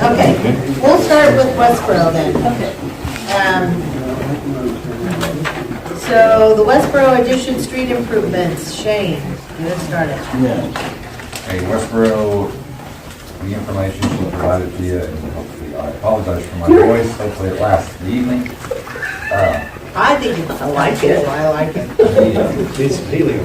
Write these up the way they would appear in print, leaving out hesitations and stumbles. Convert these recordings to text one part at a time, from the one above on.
Okay, we'll start with Westborough then. Okay. So the Westborough Addition Street improvements, Shane, get it started. Hey, Westborough, the information she provided to you, and hopefully, I apologize for my voice, hopefully it lasts the evening. I think it's, I like it. I like it. It's appealing.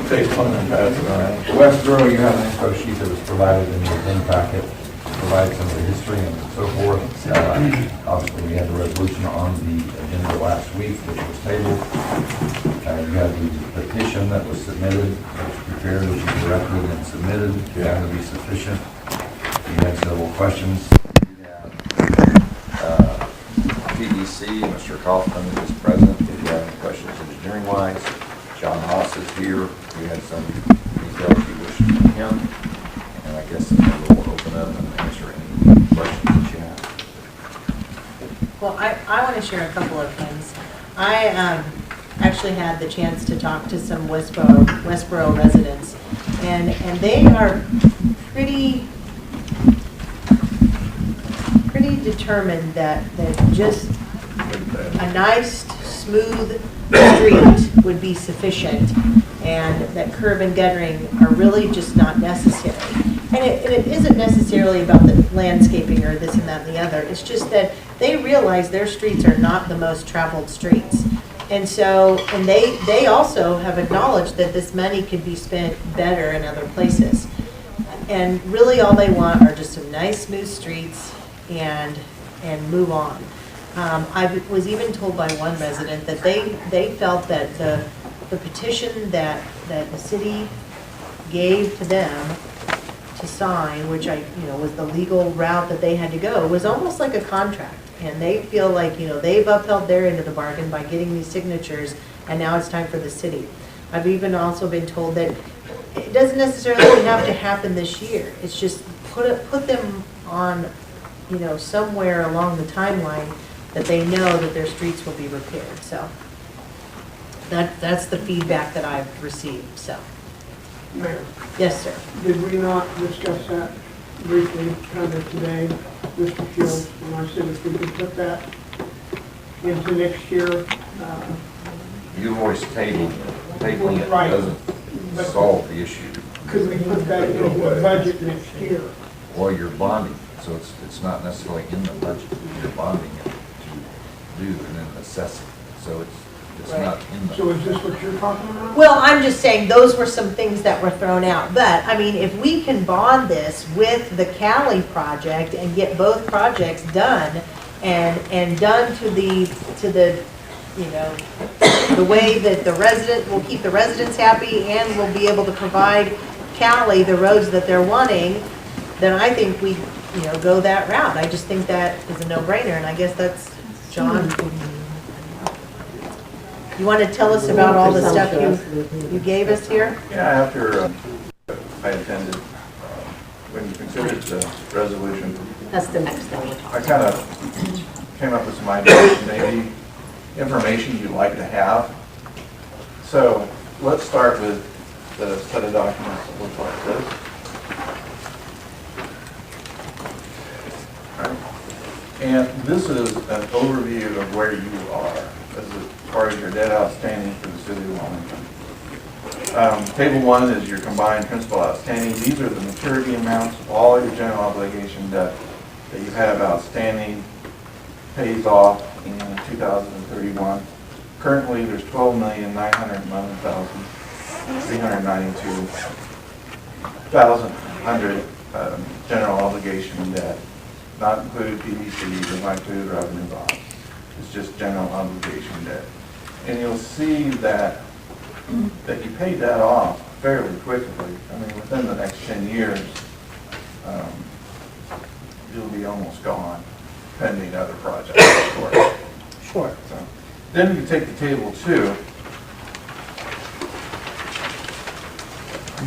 Take fun and pass it around. Westborough, you have an info sheet that was provided in your thing packet, provides some of the history and so forth. Obviously, we had the resolution on the agenda last week, which was tabled. You had the petition that was submitted, that was prepared, which you corrected and submitted, found to be sufficient. You had several questions. PDC, Mr. Kaufman is present. If you have any questions engineering-wise, John Haas is here. We had some details you wish from him. And I guess we'll open up and answer any questions that you have. Well, I want to share a couple of things. I actually had the chance to talk to some Westborough residents, and they are pretty determined that just a nice, smooth street would be sufficient, and that curb and guttering are really just not necessary. And it isn't necessarily about the landscaping or this and that and the other. It's just that they realize their streets are not the most traveled streets. And so, and they also have acknowledged that this money could be spent better in other places. And really all they want are just some nice, smooth streets and move on. I was even told by one resident that they felt that the petition that the city gave to them to sign, which was the legal route that they had to go, was almost like a contract. And they feel like, they've upheld their end of the bargain by getting these signatures, and now it's time for the city. I've even also been told that it doesn't necessarily have to happen this year. It's just put them on, somewhere along the timeline that they know that their streets will be repaired. So that's the feedback that I've received. So. Mayor, Yes, sir. did we not discuss that briefly kind of today, Mr. Fields, when I said if we could put that into next year? You always tabling it Right. doesn't solve the issue. Could we put that into the budget next year? Well, you're bonding, so it's not necessarily in the budget. You're bonding it to do and then assess it. So it's not in the. So is this what you're talking about? Well, I'm just saying those were some things that were thrown out. But, I mean, if we can bond this with the Cowley project and get both projects done and done to the the way that will keep the residents happy and will be able to provide Cowley the roads that they're wanting, then I think we, go that route. I just think that is a no-brainer, and I guess that's John. You want to tell us about all the stuff you gave us here? Yeah, after I attended, when you considered the resolution, That's the next thing we'll talk I kind of came up with some ideas, maybe information you'd like to have. So let's start with the set of documents that look like this. Right. And this is an overview of where you are as far as your debt outstanding for the city of Wilmington. Table 1 is your combined principal outstanding. These are the maturity amounts of all your general obligation debt that you have outstanding, pays off in 2031. Currently, there's 12,911,392 general obligation debt, not included PVCs, not included revenue bonds. It's just general obligation debt. And you'll see that you paid that off fairly quickly. I mean, within the next 10 years, you'll be almost gone, pending other projects, of course. Sure. So, then you take the table 2.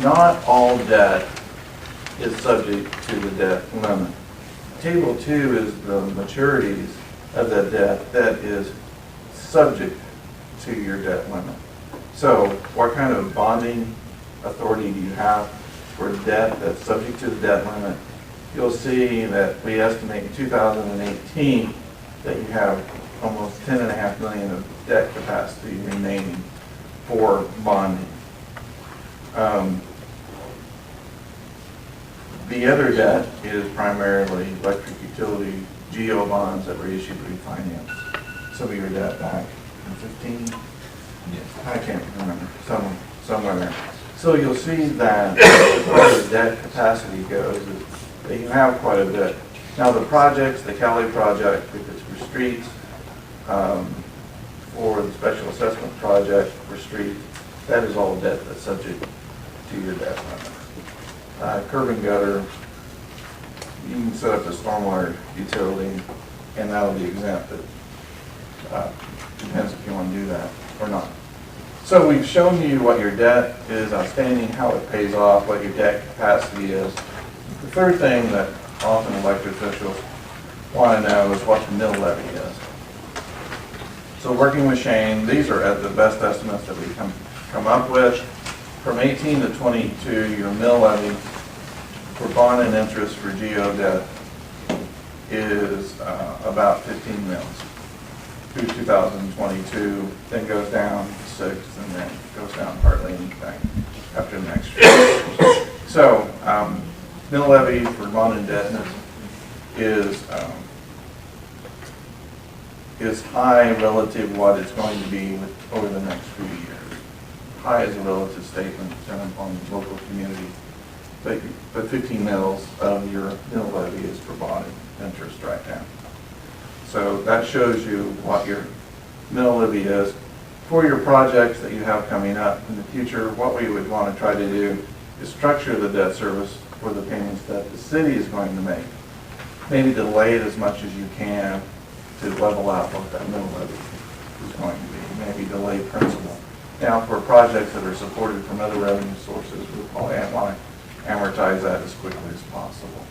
Not all debt is subject to the debt limit. Table 2 is the maturities of that debt that is subject to your debt limit. So what kind of bonding authority do you have for debt that's subject to the debt limit you'll see that we estimate in 2018 that you have almost $10.5 million of debt capacity remaining for bonding. The other debt is primarily electric utility GO bonds that were issued to refinance some of your debt back in 15. I can't remember, somewhere there. So you'll see that as far as debt capacity goes, is that you have quite a bit. Now the projects, the Cowley project, if it's for streets, or the special assessment project for streets, that is all debt that's subject to your debt limit. Curb and gutter, you can set up a stormwater utility, and that'll be exempt. Depends if you want to do that or not. So we've shown you what your debt is outstanding, how it pays off, what your debt capacity is. The third thing that often elected officials want to know is what the mill levy is. So working with Shane, these are at the best estimates that we come up with. From 18 to 22, your mill levy for bond and interest for GO debt is about 15 mils through 2022, then goes down to 6, and then goes down hardly anything after the next year. So mill levy for bond indebtedness is high relative to what it's going to be over the next few years. High is a relative statement depending upon the local community. But 15 mils of your mill levy is for bond interest right now. So that shows you what your mill levy is. For your projects that you have coming up in the future, what we would want to try to do is structure the debt service for the payments that the city is going to make. Maybe delay it as much as you can to level out what that mill levy is going to be. Maybe delay principal. Now, for projects that are supported from other revenue sources, we'll probably want to amortize that as quickly as possible.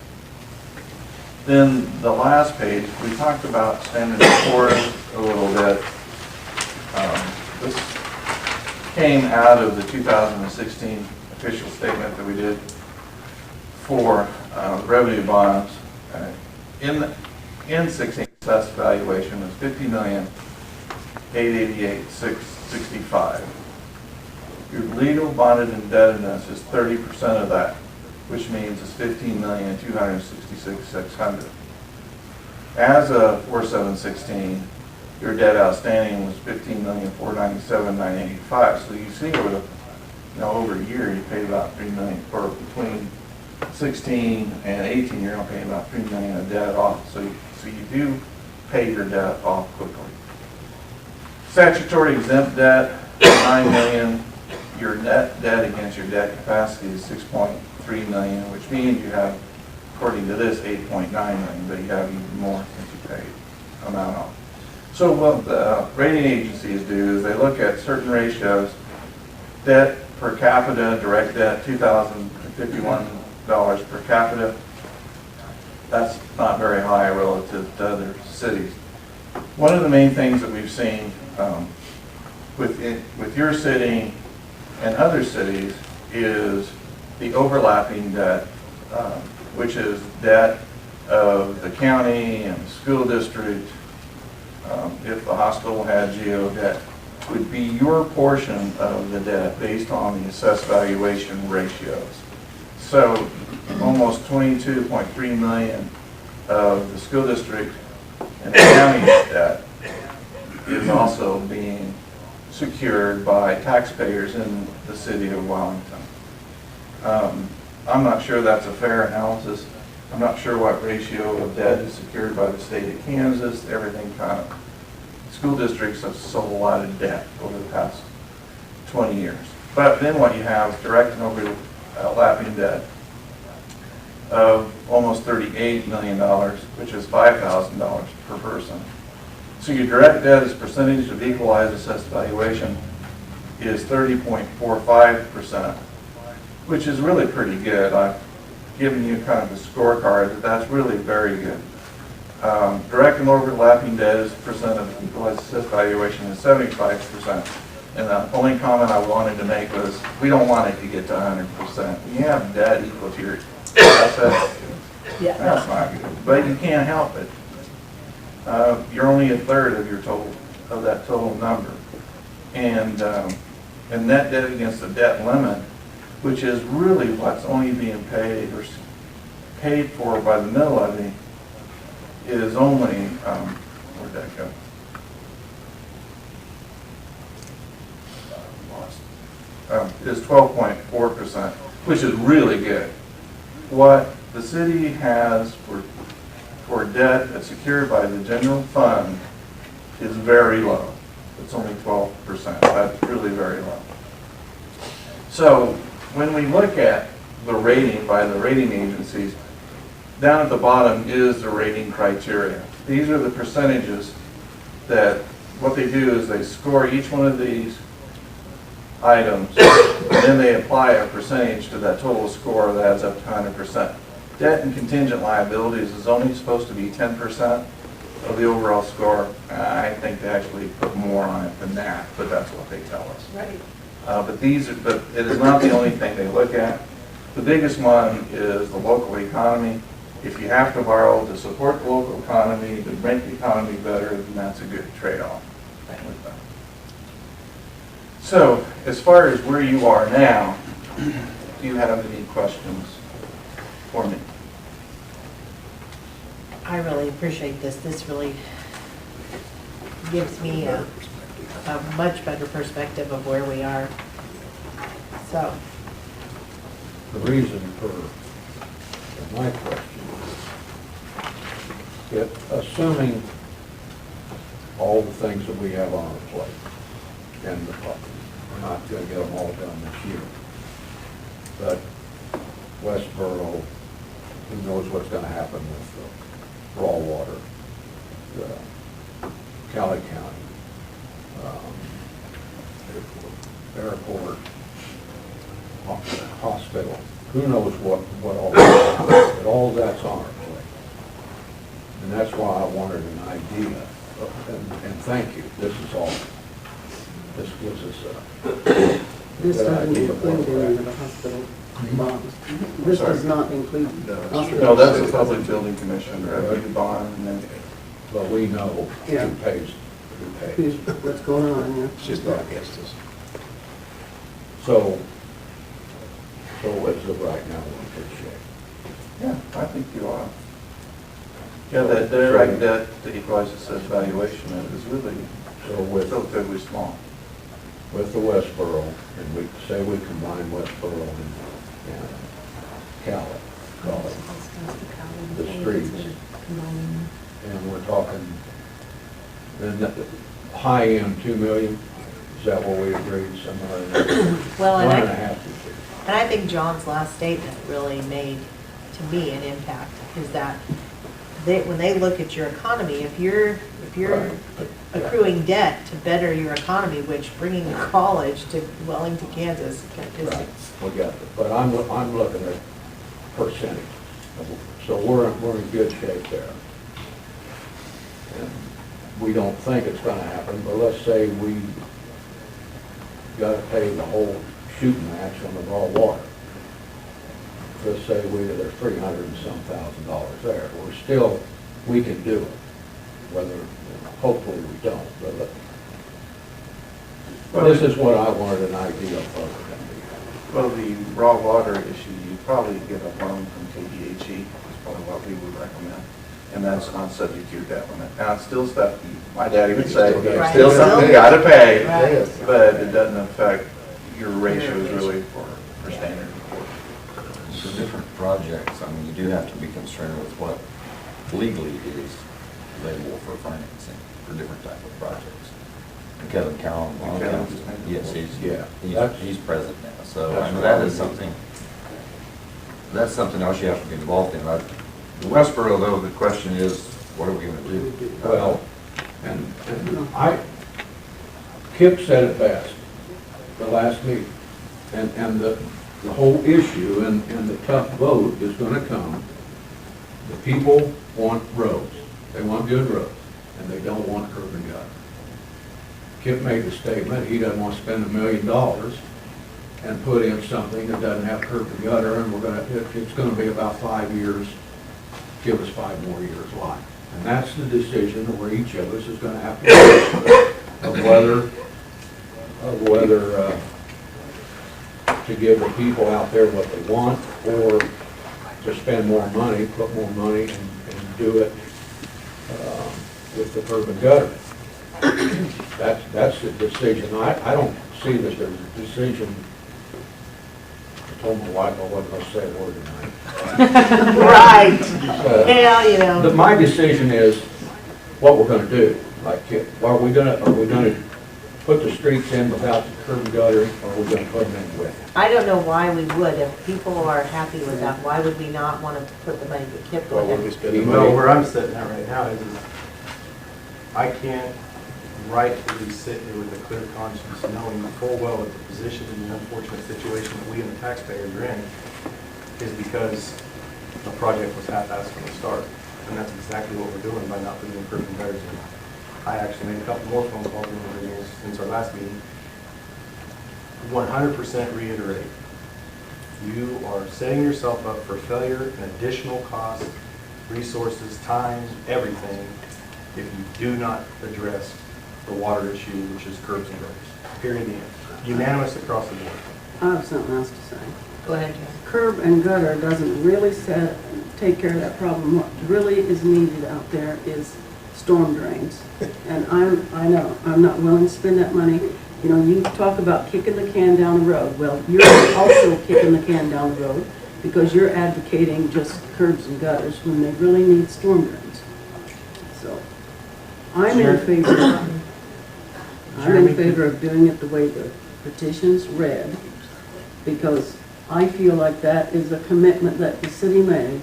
Then the last page, we talked about standard Course a little bit. This came out of the 2016 official statement that we did for revenue bonds. In 16, assessed valuation was $50,888,665. Your legal bonded indebtedness is 30% of that, which means it's $15,266,600. As of 4/7/16, your debt outstanding was $15,497,985. So you see over a year you paid about $3 million, or between 16 and 18 you're going to pay about $3 million of debt off. So you do pay your debt off quickly. Statutory exempt debt, $9 million. Your net debt against your debt capacity is $6.3 million, which means you have, according to this, $8.9 million, but you have even more since you paid amount off. So what the rating agencies do is they look at certain ratios. Debt per capita, direct debt, $2,051 per capita. That's not very high relative to other cities. One of the main things that we've seen with your city and other cities is the overlapping debt, which is debt of the county and the school district. If the hospital had GO debt, would be your portion of the debt based on the assessed valuation ratios. So almost $22.3 million of the school district and the county debt is also being secured by taxpayers in the city of Wellington. I'm not sure that's a fair analysis. I'm not sure what ratio of debt is secured by the state of Kansas. Everything kind of, school districts have sold a lot of debt over the past 20 years. But then what you have is direct and overlapping debt of almost $38 million, which is $5,000 per person. So your direct debt as percentage of equalized assessed valuation is 30.45%, which is really pretty good. I've given you kind of a scorecard that's really very good. Direct and overlapping debt as percent of equalized assessed valuation is 75%. And the only comment I wanted to make was we don't want it to get to 100%. When you have debt equal to your assets, Yeah. That's not good, but you can't help it. You're only a third of your total, of that total number. And net debt against the debt limit, which is really what's only being paid or paid for by the mill levy, is only, where'd that go? Is 12.4%, which is really good. What the city has for debt that's secured by the general fund is very low. It's only 12%. That's really very low. So when we look at the rating by the rating agencies, down at the bottom is the rating criteria. These are the percentages that what they do is they score each one of these items, and then they apply a percentage to that total score that adds up to 100%. Debt and contingent liabilities is only supposed to be 10% of the overall score. I think they actually put more on it than that, but that's what they tell us. Right. But it is not the only thing they look at. The biggest one is the local economy. If you have to borrow to support the local economy, to make the economy better, then that's a good trade-off with them. So, as far as where you are now, do you have any questions for me? I really appreciate this. This really gives me a much better perspective of where we are. So, The reason for my question is, assuming all the things that we have on our plate, and we're not going to get them all done this year, but Westborough, who knows what's going to happen with the raw water, the Cowley County, airport, hospital, who knows what all that is, but all that's on our plate. And that's why I wanted an idea, and thank you, this gives us a This good doesn't idea of where include we're any at. of the hospital bonds. This does not include hospital. No, that's the Public Building Commission, revenue bond, and then But we know Yeah. who pays. Who's- What's going on, yeah. She's not against us. So as of right now, we're in good shape. yeah, I think you are. Yeah, that direct debt to equalize assessed valuation is really So with relatively small. the Westborough, and we say we combine Westborough and Cowley, the streets, and we're talking, then the high end, 2 million, is that what we agreed, somewhere in there? well, and 1.5 to 2. And I think John's last statement really made, to me, an impact, is that when they look at your economy, if you're Right. accruing debt to better your economy, which bringing a college to Wellington, Kansas is, Right, we got it, but I'm looking at percentage, so we're in good shape there. And we don't think it's gonna happen, but let's say we gotta pay the whole shooting match on the raw water. Let's say there's $300 and some thousand there, we can do it, whether, hopefully we don't, but this is what I wanted an idea of what we're gonna be. Well, the raw water issue, you probably get a loan from KDHE, is probably what we would recommend. And that's not subject to your debt limit. Now, it's still stuff, my daddy would say, Right. still something you gotta pay, Right. but it doesn't affect your ratios really for standard report. For different projects, I mean, you do have to be concerned with what legally is available for financing for different type of projects. And Kevin Cowan, yes, he's president now, so I mean, that is something, that's something else you have to be involved in. The Westborough, though, the question is, what are we gonna do? Well, and Kip said it best, the last meeting, and the whole issue and the tough vote is gonna come. The people want roads, they want good roads, and they don't want curb and gutter. Kip made the statement, he doesn't want to spend $1 million and put in something that doesn't have curb and gutter, and it's gonna be about 5 years give us 5 more years life. And that's the decision where each of us is going to have to make of whether to give the people out there what they want, or to spend more money, put more money, and do it with the curb and gutter. That's the decision. I don't see that there's a decision. I told my wife I wasn't going to say a word tonight. Right. Hell, you know. But my decision is what we're going to do. Like, are we going to put the streets in without the curb and gutter, or are we going to put them in with it? I don't know why we would. If people are happy with that, why would we not want to put the money to Kip Well, with we'll be it? spending Well, money. where I'm sitting at right now is I can't rightfully sit here with a clear conscience knowing full well that the position and the unfortunate situation that we and the taxpayers are in is because the project was half-assed from the start. And that's exactly what we're doing by not putting the curb and gutters in. I actually made a couple more phone calls to individuals since our last meeting. 100% reiterate, you are setting yourself up for failure and additional costs, resources, time, everything, if you do not address the water issue, which is curbs and gutters. Period, the end. Unanimous across the board. I have something else to say. Go ahead, Jen. Curb and gutter doesn't really take care of that problem. What really is needed out there is storm drains. And I know, I'm not willing to spend that money. You know, you talk about kicking the can down the road. Well, you're also kicking the can down the road because you're advocating just curbs and gutters when they really need storm drains. So, I'm in favor of doing it the way the petition's read, because I feel like that is a commitment that the city made,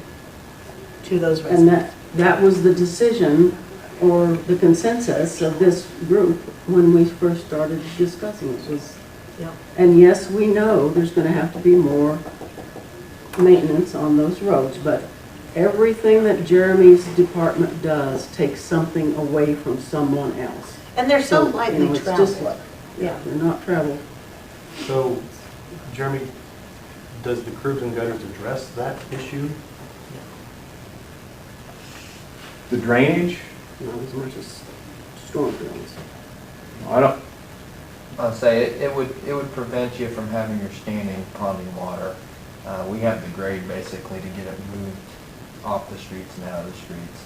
To those and residents. that was the decision or the consensus of this group when we first started discussing it. Yeah. And yes, we know there's going to have to be more maintenance on those roads, but everything that Jeremy's department does takes something away from someone else. And they're so you know, lightly it's just traveled. like, Yeah. they're not traveled. So, Jeremy, does the curbs and gutters address that issue? The drainage, Not as much as storm drains. I don't, I'll say it would prevent you from having your standing ponding water. We have the grade basically to get it moved off the streets and out of the streets.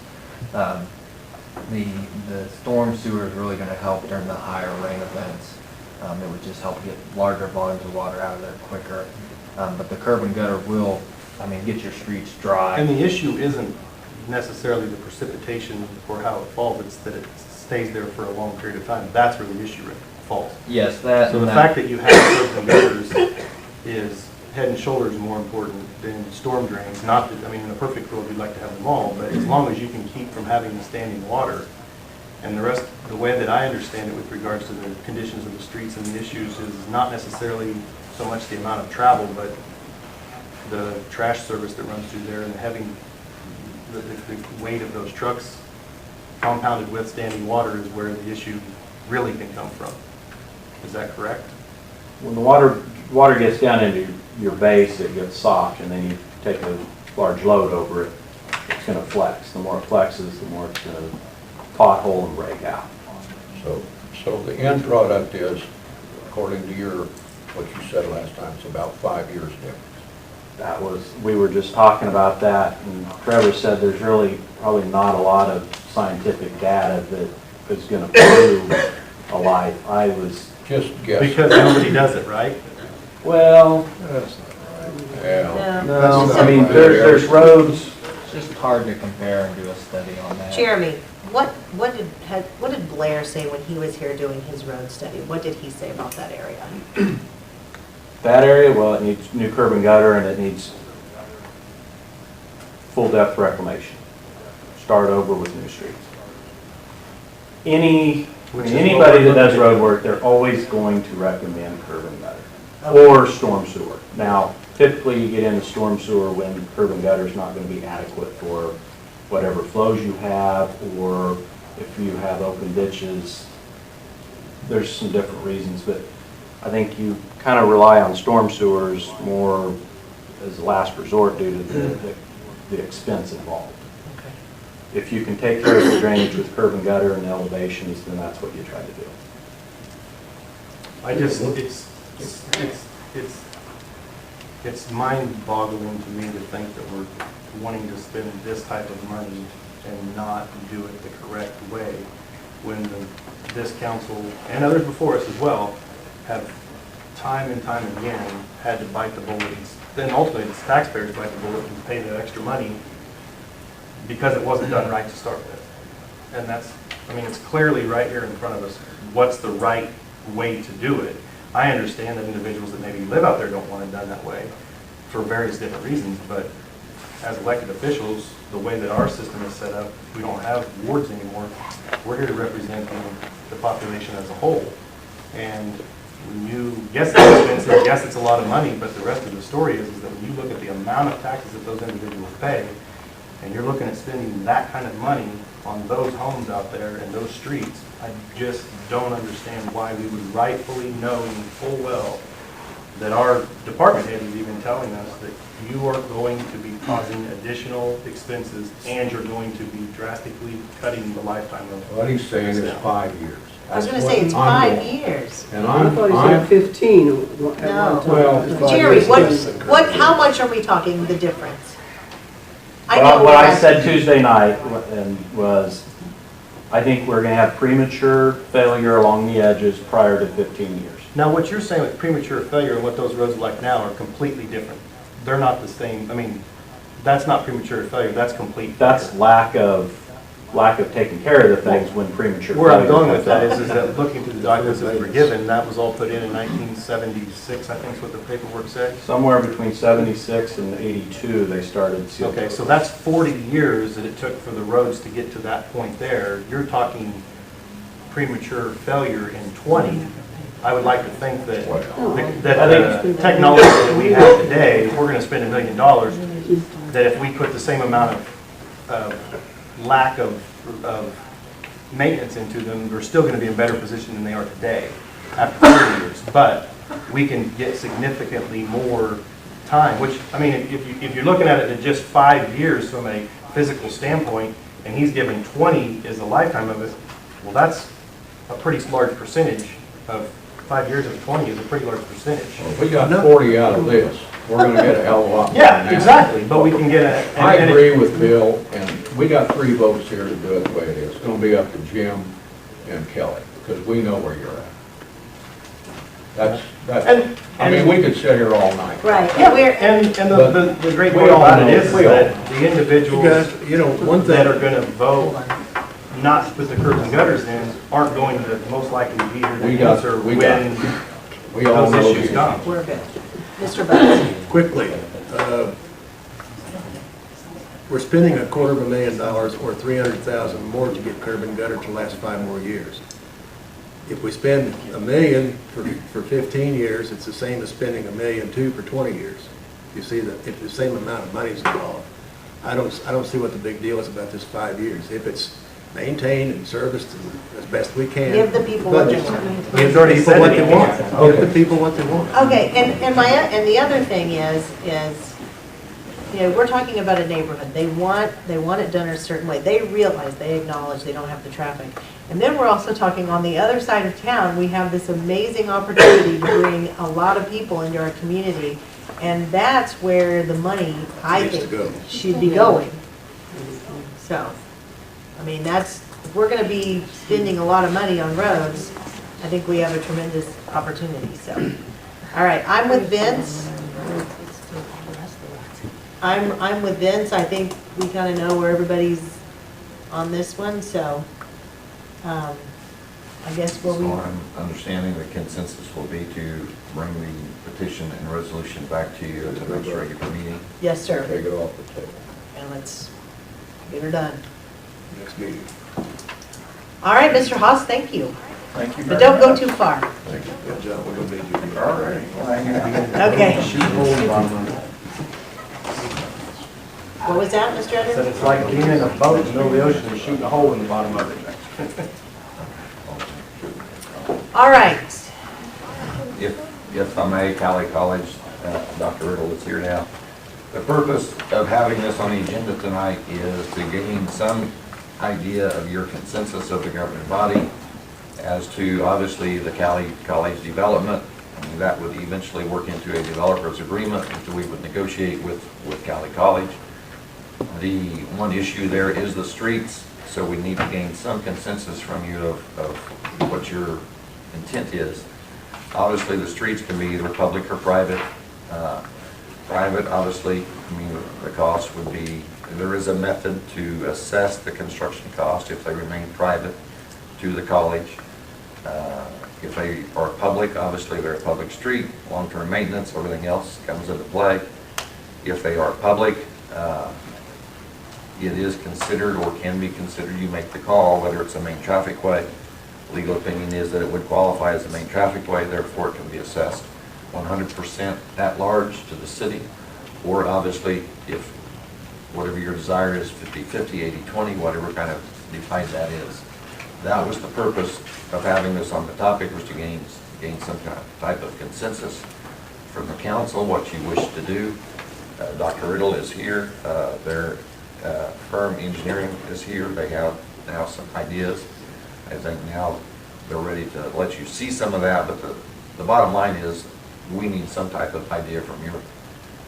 The storm sewer is really going to help during the higher rain events. It would just help get larger volumes of water out of there quicker. But the curb and gutter will, get your streets dry. And the issue isn't necessarily the precipitation or how it falls, it's that it stays there for a long period of time. That's where the issue falls. Yes, that. So and the fact that you have curbs and gutters is head and shoulders more important than storm drains. Not that, in a perfect world, we'd like to have them all, but as long as you can keep from having the standing water, and the rest, the way that I understand it with regards to the conditions of the streets and the issues is not necessarily so much the amount of travel, but the trash service that runs through there and having the weight of those trucks compounded with standing water is where the issue really can come from. Is that correct? when the water gets down into your base, it gets soft, and then you take a large load over it, it's going to flex. The more it flexes, the more it's going to pothole and break out. So the end product is, according to what you said last time, it's about 5 years difference. We were just talking about that, and Trevor said there's really probably not a lot of scientific data that is going to prove a life. I was Just guessing. Because nobody does it, right? well, That's not right. Yeah. no, I mean, there's roads. It's just hard to compare and do a study on that. Jeremy, what did Blair say when he was here doing his road study? What did he say about that area? That area, well, it needs new curb and gutter, and it needs full depth reclamation. Start over with new streets. Anybody that does road work, they're always going to recommend curb and gutter or storm sewer. Now, typically you get into storm sewer when curb and gutter is not going to be adequate for whatever flows you have, or if you have open ditches. There's some different reasons, but I think you kind of rely on storm sewers more as a last resort due to the expense involved. if you can take care of the drainage with curb and gutter and elevations, then that's what you try to do. I just, it's mind-boggling to me to think that we're wanting to spend this type of money and not do it the correct way, when this council, and others before us as well, have time and time again had to bite the bullet, and then ultimately it's taxpayers bite the bullet and pay the extra money because it wasn't done right to start with. And that's, I mean, it's clearly right here in front of us, what's the right way to do it. I understand that individuals that maybe live out there don't want it done that way for various different reasons, but as elected officials, the way that our system is set up, we don't have wards anymore. We're here to represent the population as a whole. And when you, yes, it's expensive, yes, it's a lot of money, but the rest of the story is that when you look at the amount of taxes that those individuals pay, and you're looking at spending that kind of money on those homes out there and those streets, I just don't understand why we would rightfully know full well that our department head is even telling us that you are going to be causing additional expenses and you're going to be drastically cutting the lifetime of. What he's saying is 5 years. I was gonna say, it's 5 years. And I thought he said 15 at one time. Well, Jerry, how much are we talking, the difference? Well, what I said Tuesday night was, I think we're gonna have premature failure along the edges prior to 15 years. Now, what you're saying with premature failure and what those roads are like now are completely different. They're not the same. I mean, that's not premature failure, that's complete. That's failure. lack of taking care of the things when premature failure. Where I'm going with comes that up. is that looking through the documents that were given, that was all put in 1976, I think is what the paperwork said. Somewhere between 76 and 82, they started seal Okay, coating. so that's 40 years that it took for the roads to get to that point there. You're talking premature failure in 20. I would like to think that, the technology that we have today, if we're gonna spend $1 million, that if we put the same amount of lack of maintenance into them, they're still gonna be in a better position than they are today after 30 years. But we can get significantly more time, which, I mean, if you're looking at it at just 5 years from a physical standpoint, and he's given 20 as a lifetime of it, well, that's a pretty large percentage of 5 years of 20 is a pretty large percentage. Well, if we got 40 out of this, we're gonna get a hell of a lot more than Yeah, that. exactly, but we can get a. I agree with Bill, and we got 3 votes here to do it the way it is. It's gonna be up to Jim and Kelly, because we know where you're at. I mean, we could sit here all night. Right, Yeah, we're, and the great We part all about it know- is we all that the individuals one that are gonna vote not to put the curbs and gutters in aren't going to most likely be here We to got- answer we when got- We all those know issues the come. we're good. Mr. Bucks? Quickly, we're spending $250,000 or $300,000 more to get curb and gutter to last 5 more years. If we spend $1 million for 15 years, it's the same as spending $1.2 million for 20 years. You see that if the same amount of money is involved, I don't see what the big deal is about this 5 years. If it's maintained and serviced as best we can. Give the people what they budget. want. He's already Give the people said what that they he want. wants. Give the people what they want. Okay, and the other thing is, you know, we're talking about a neighborhood. They want it done a certain way. They realize, they acknowledge they don't have the traffic. And then we're also talking on the other side of town, we have this amazing opportunity to bring a lot of people into our community. And that's where the money, I Needs to think, go. should be going. So, I mean, if we're gonna be spending a lot of money on roads, I think we have a tremendous opportunity, so. All right, I'm with Vince. I'm with Vince. I think we kind of know where everybody's on this one, so, I guess we'll So be, I'm understanding the consensus will be to bring the petition and resolution back to you at the next regular meeting. yes, sir. Take it off the table. And let's get her done. Next meeting. All right, Mr. Haas, thank you. Thank you But very don't go much. too far. Thank you. Good job. We're gonna need you. All right. Well, hang on. Okay. Shoot holes in the bottom of it. What was that, Mr. Said Edwards? it's like being in a boat in the middle of the ocean and shooting a hole in the bottom of it. All right. If I may, Cowley College, Dr. Riddle is here now. The purpose of having this on the agenda tonight is to gain some idea of your consensus of the governing body as to, obviously, the Cowley College development. And that would eventually work into a developer's agreement, which we would negotiate with Cowley College. The one issue there is the streets, so we need to gain some consensus from you of what your intent is. Obviously, the streets can be either public or private. Private, obviously, I mean, the cost would be, there is a method to assess the construction cost if they remain private to the college. If they are public, obviously they're a public street, long-term maintenance, everything else comes into play. If they are public, it is considered or can be considered, you make the call, whether it's a main traffic way. Legal opinion is that it would qualify as a main traffic way, therefore it can be assessed 100% at large to the city, or obviously if whatever your desire is, 50-50, 80-20, whatever kind of divide that is. That was the purpose of having this on the topic, was to gain some kind of type of consensus from the council, what you wish to do. Dr. Riddle is here, their firm Engineering is here, they have some ideas. I think now they're ready to let you see some of that, but the bottom line is we need some type of idea from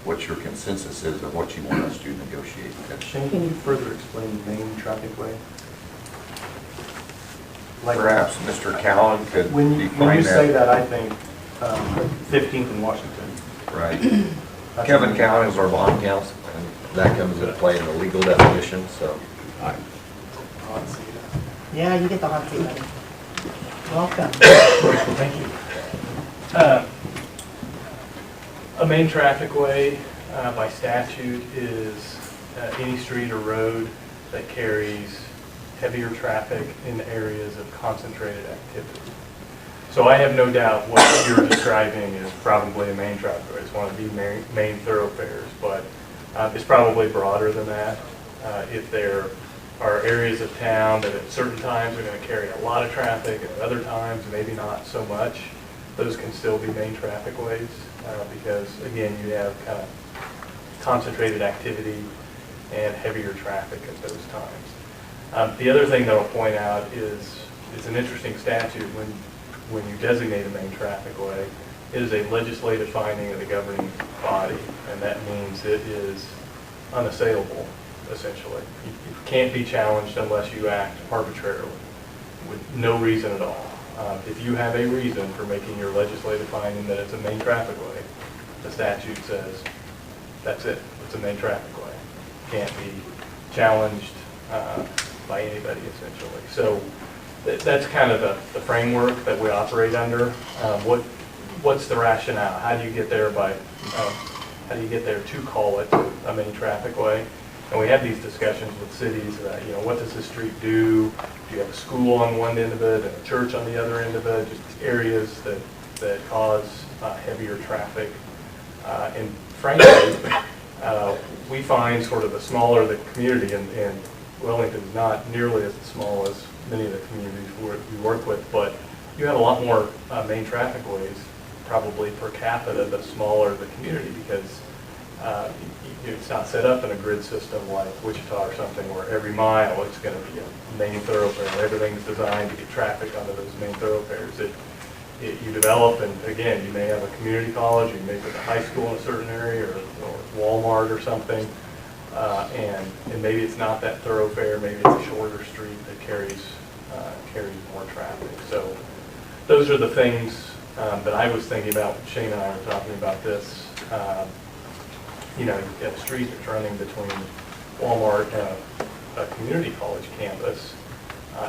what your consensus is of what you want us to negotiate. Shane, can you further explain the main traffic way? Like, Perhaps Mr. Cowan could when define you say that. that, I think 15th and Washington. Right. That's Kevin what- Cowan is our bond counsel, and that comes into play in the legal definition, so. Yeah, you get the hot seat, buddy. Welcome. Thank you. A main traffic way by statute is any street or road that carries heavier traffic in areas of concentrated activity. So I have no doubt what you're describing is probably a main traffic way. It's one of the main thoroughfares, but it's probably broader than that. If there are areas of town that at certain times are going to carry a lot of traffic, and at other times maybe not so much, those can still be main traffic ways because, again, you have kind of concentrated activity and heavier traffic at those times. The other thing that I'll point out is it's an interesting statute when you designate a main traffic way. It is a legislative finding of the governing body, and that means it is unassailable, essentially. You can't be challenged unless you act arbitrarily, with no reason at all. If you have a reason for making your legislative finding that it's a main traffic way, the statute says that's it, it's a main traffic way. Can't be challenged by anybody, essentially. So that's kind of the framework that we operate under. What's the rationale? How do you get there how do you get there to call it a main traffic way? And we have these discussions with cities about, what does this street do? Do you have a school on one end of it and a church on the other end of it? Just areas that cause heavier traffic. And frankly, we find sort of the smaller the community, and Wellington's not nearly as small as many of the communities we work with, but you have a lot more main traffic ways, probably per capita, the smaller the community, because it's not set up in a grid system like Wichita or something where every mile it's going to be a main thoroughfare. Everything's designed to get traffic onto those main thoroughfares. You develop, and again, you may have a community college, you may put a high school in a certain area, or Walmart or something, and maybe it's not that thoroughfare, maybe it's a shorter street that carries more traffic. So those are the things that I was thinking about. Shane and I were talking about this. You've got a street that's running between Walmart and a community college campus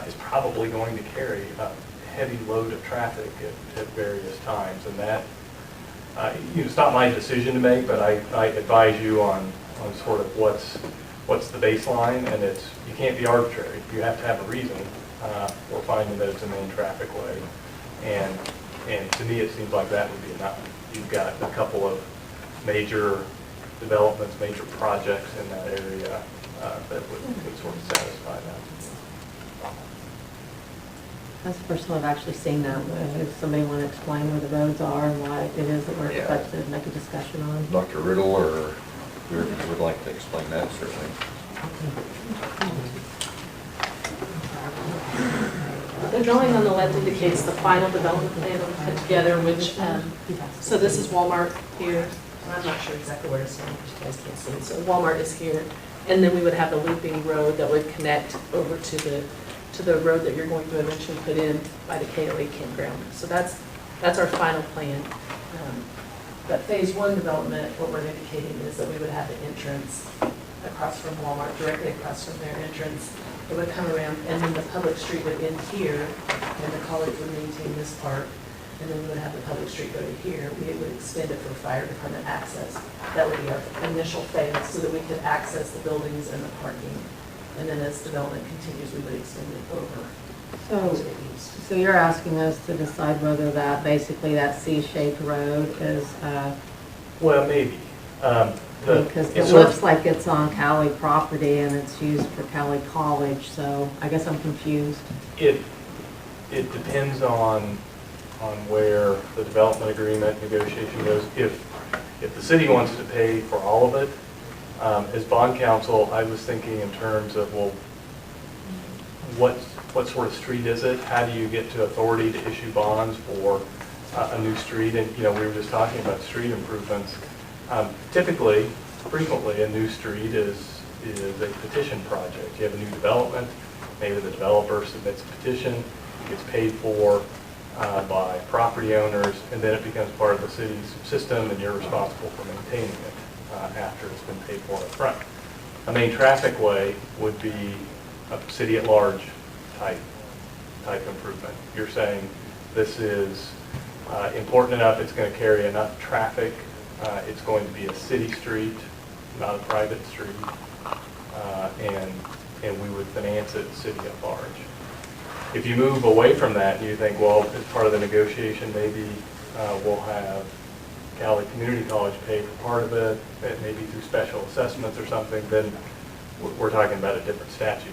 is probably going to carry a heavy load of traffic at various times, and that it's not my decision to make, but I advise you on sort of what's the baseline, and you can't be arbitrary. You have to have a reason for finding that it's a main traffic way, and to me it seems like that would be enough. You've got a couple of major developments, major projects in that area that would sort of satisfy that. That's the first time I've actually seen that. If somebody want to explain where the roads are and why it is that we're Yeah. expected to make a discussion on. Dr. Riddle or director would like to explain that, certainly. The drawing on the left indicates the final development plan that we put together, which, so this is Walmart here. I'm not sure exactly where it's from, but you guys can't see. So Walmart is here, and then we would have the looping road that would connect over to the road that you're going to eventually put in by the Cowley campground. So that's our final plan. But phase one development, what we're indicating is that we would have the entrance across from Walmart, directly across from their entrance. It would come around, and then the public street would end here, and the college would maintain this part, and then we would have the public street go to here. We would extend it for fire department access. That would be our initial phase, so that we could access the buildings and the parking. And then as development continues, we would extend it over to the east. So you're asking us to decide whether that, basically that C-shaped road is, Well, maybe. because it looks like it's on Cowley property and it's used for Cowley College, so I guess I'm confused. It depends on where the development agreement negotiation goes. If the city wants to pay for all of it, as bond counsel, I was thinking in terms of, well, what sort of street is it? How do you get to authority to issue bonds for a new street? And, we were just talking about street improvements. Typically, frequently, a new street is a petition project. You have a new development, maybe the developer submits a petition, it gets paid for by property owners, and then it becomes part of the city's system, and you're responsible for maintaining it after it's been paid for up front. A main traffic way would be a city at large type improvement. You're saying this is important enough, it's going to carry enough traffic, it's going to be a city street, not a private street, and we would finance it city at large. If you move away from that and you think, well, as part of the negotiation, maybe we'll have Cowley Community College pay for part of it, maybe through special assessments or something, then we're talking about a different statute.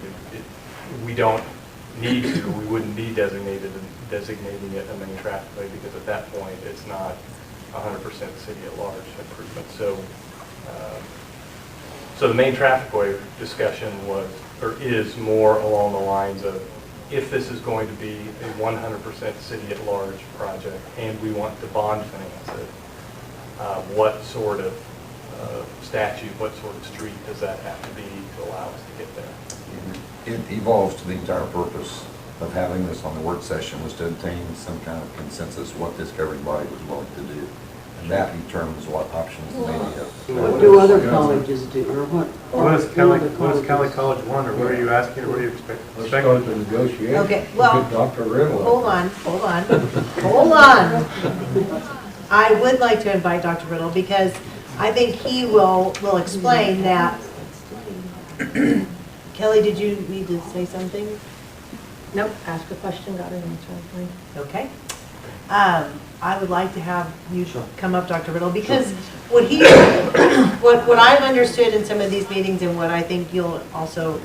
We don't need to, we wouldn't be designating it a main traffic way, because at that point, it's not 100% city at large improvement. So the main traffic way discussion is more along the lines of, if this is going to be a 100% city at large project and we want to bond finance it, what sort of statute, what sort of street does that have to be to allow us to get there? It evolves to the entire purpose of having this on the work session was to obtain some kind of consensus what this governing body was willing to do. And that determines what options may be. What do other colleges do, or what? What is Cowley College want, or what are you asking, or what do you expect? Let's start the negotiation. Okay, well, Get Dr. Riddle. hold on. I would like to invite Dr. Riddle, because I think he will explain that. Kelly, did you need to say something? Nope, ask a question, got an answer, fine. Okay. I would like to have you come up, Dr. Riddle, because what I've understood in some of these meetings, and what I think you'll also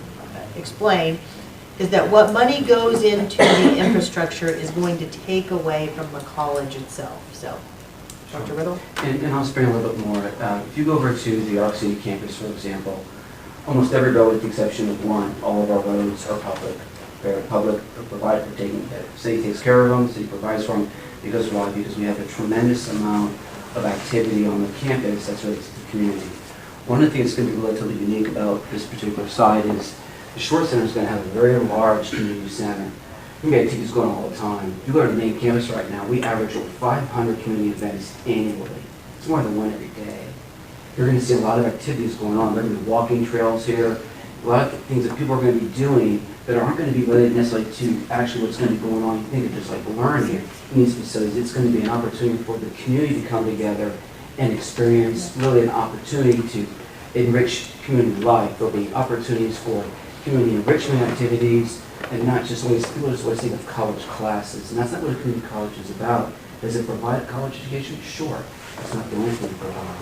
explain, is that what money goes into the infrastructure is going to take away from the college itself. So, Dr. Riddle? And I'll explain a little bit more. If you go over to the Arc City campus, for example, almost every road, with the exception of one, all of our roads are public. They're public, they're provided for taking, the city takes care of them, the city provides for them. Because why? Because we have a tremendous amount of activity on the campus that's related to the community. One of the things that's going to be relatively unique about this particular site is the Short Center is going to have a very large community center. You get activities going all the time. You go to the main campus right now, we average over 500 community events annually. It's more than one every day. You're going to see a lot of activities going on. There are going to be walking trails here, a lot of things that people are going to be doing that aren't going to be related necessarily to actually what's going to be going on. You think of just like learning in these facilities. It's going to be an opportunity for the community to come together and experience really an opportunity to enrich community life. There'll be opportunities for community enrichment activities, and not just always, people just always think of college classes, and that's not what a community college is about. Does it provide a college education? Sure. It's not the only thing to provide.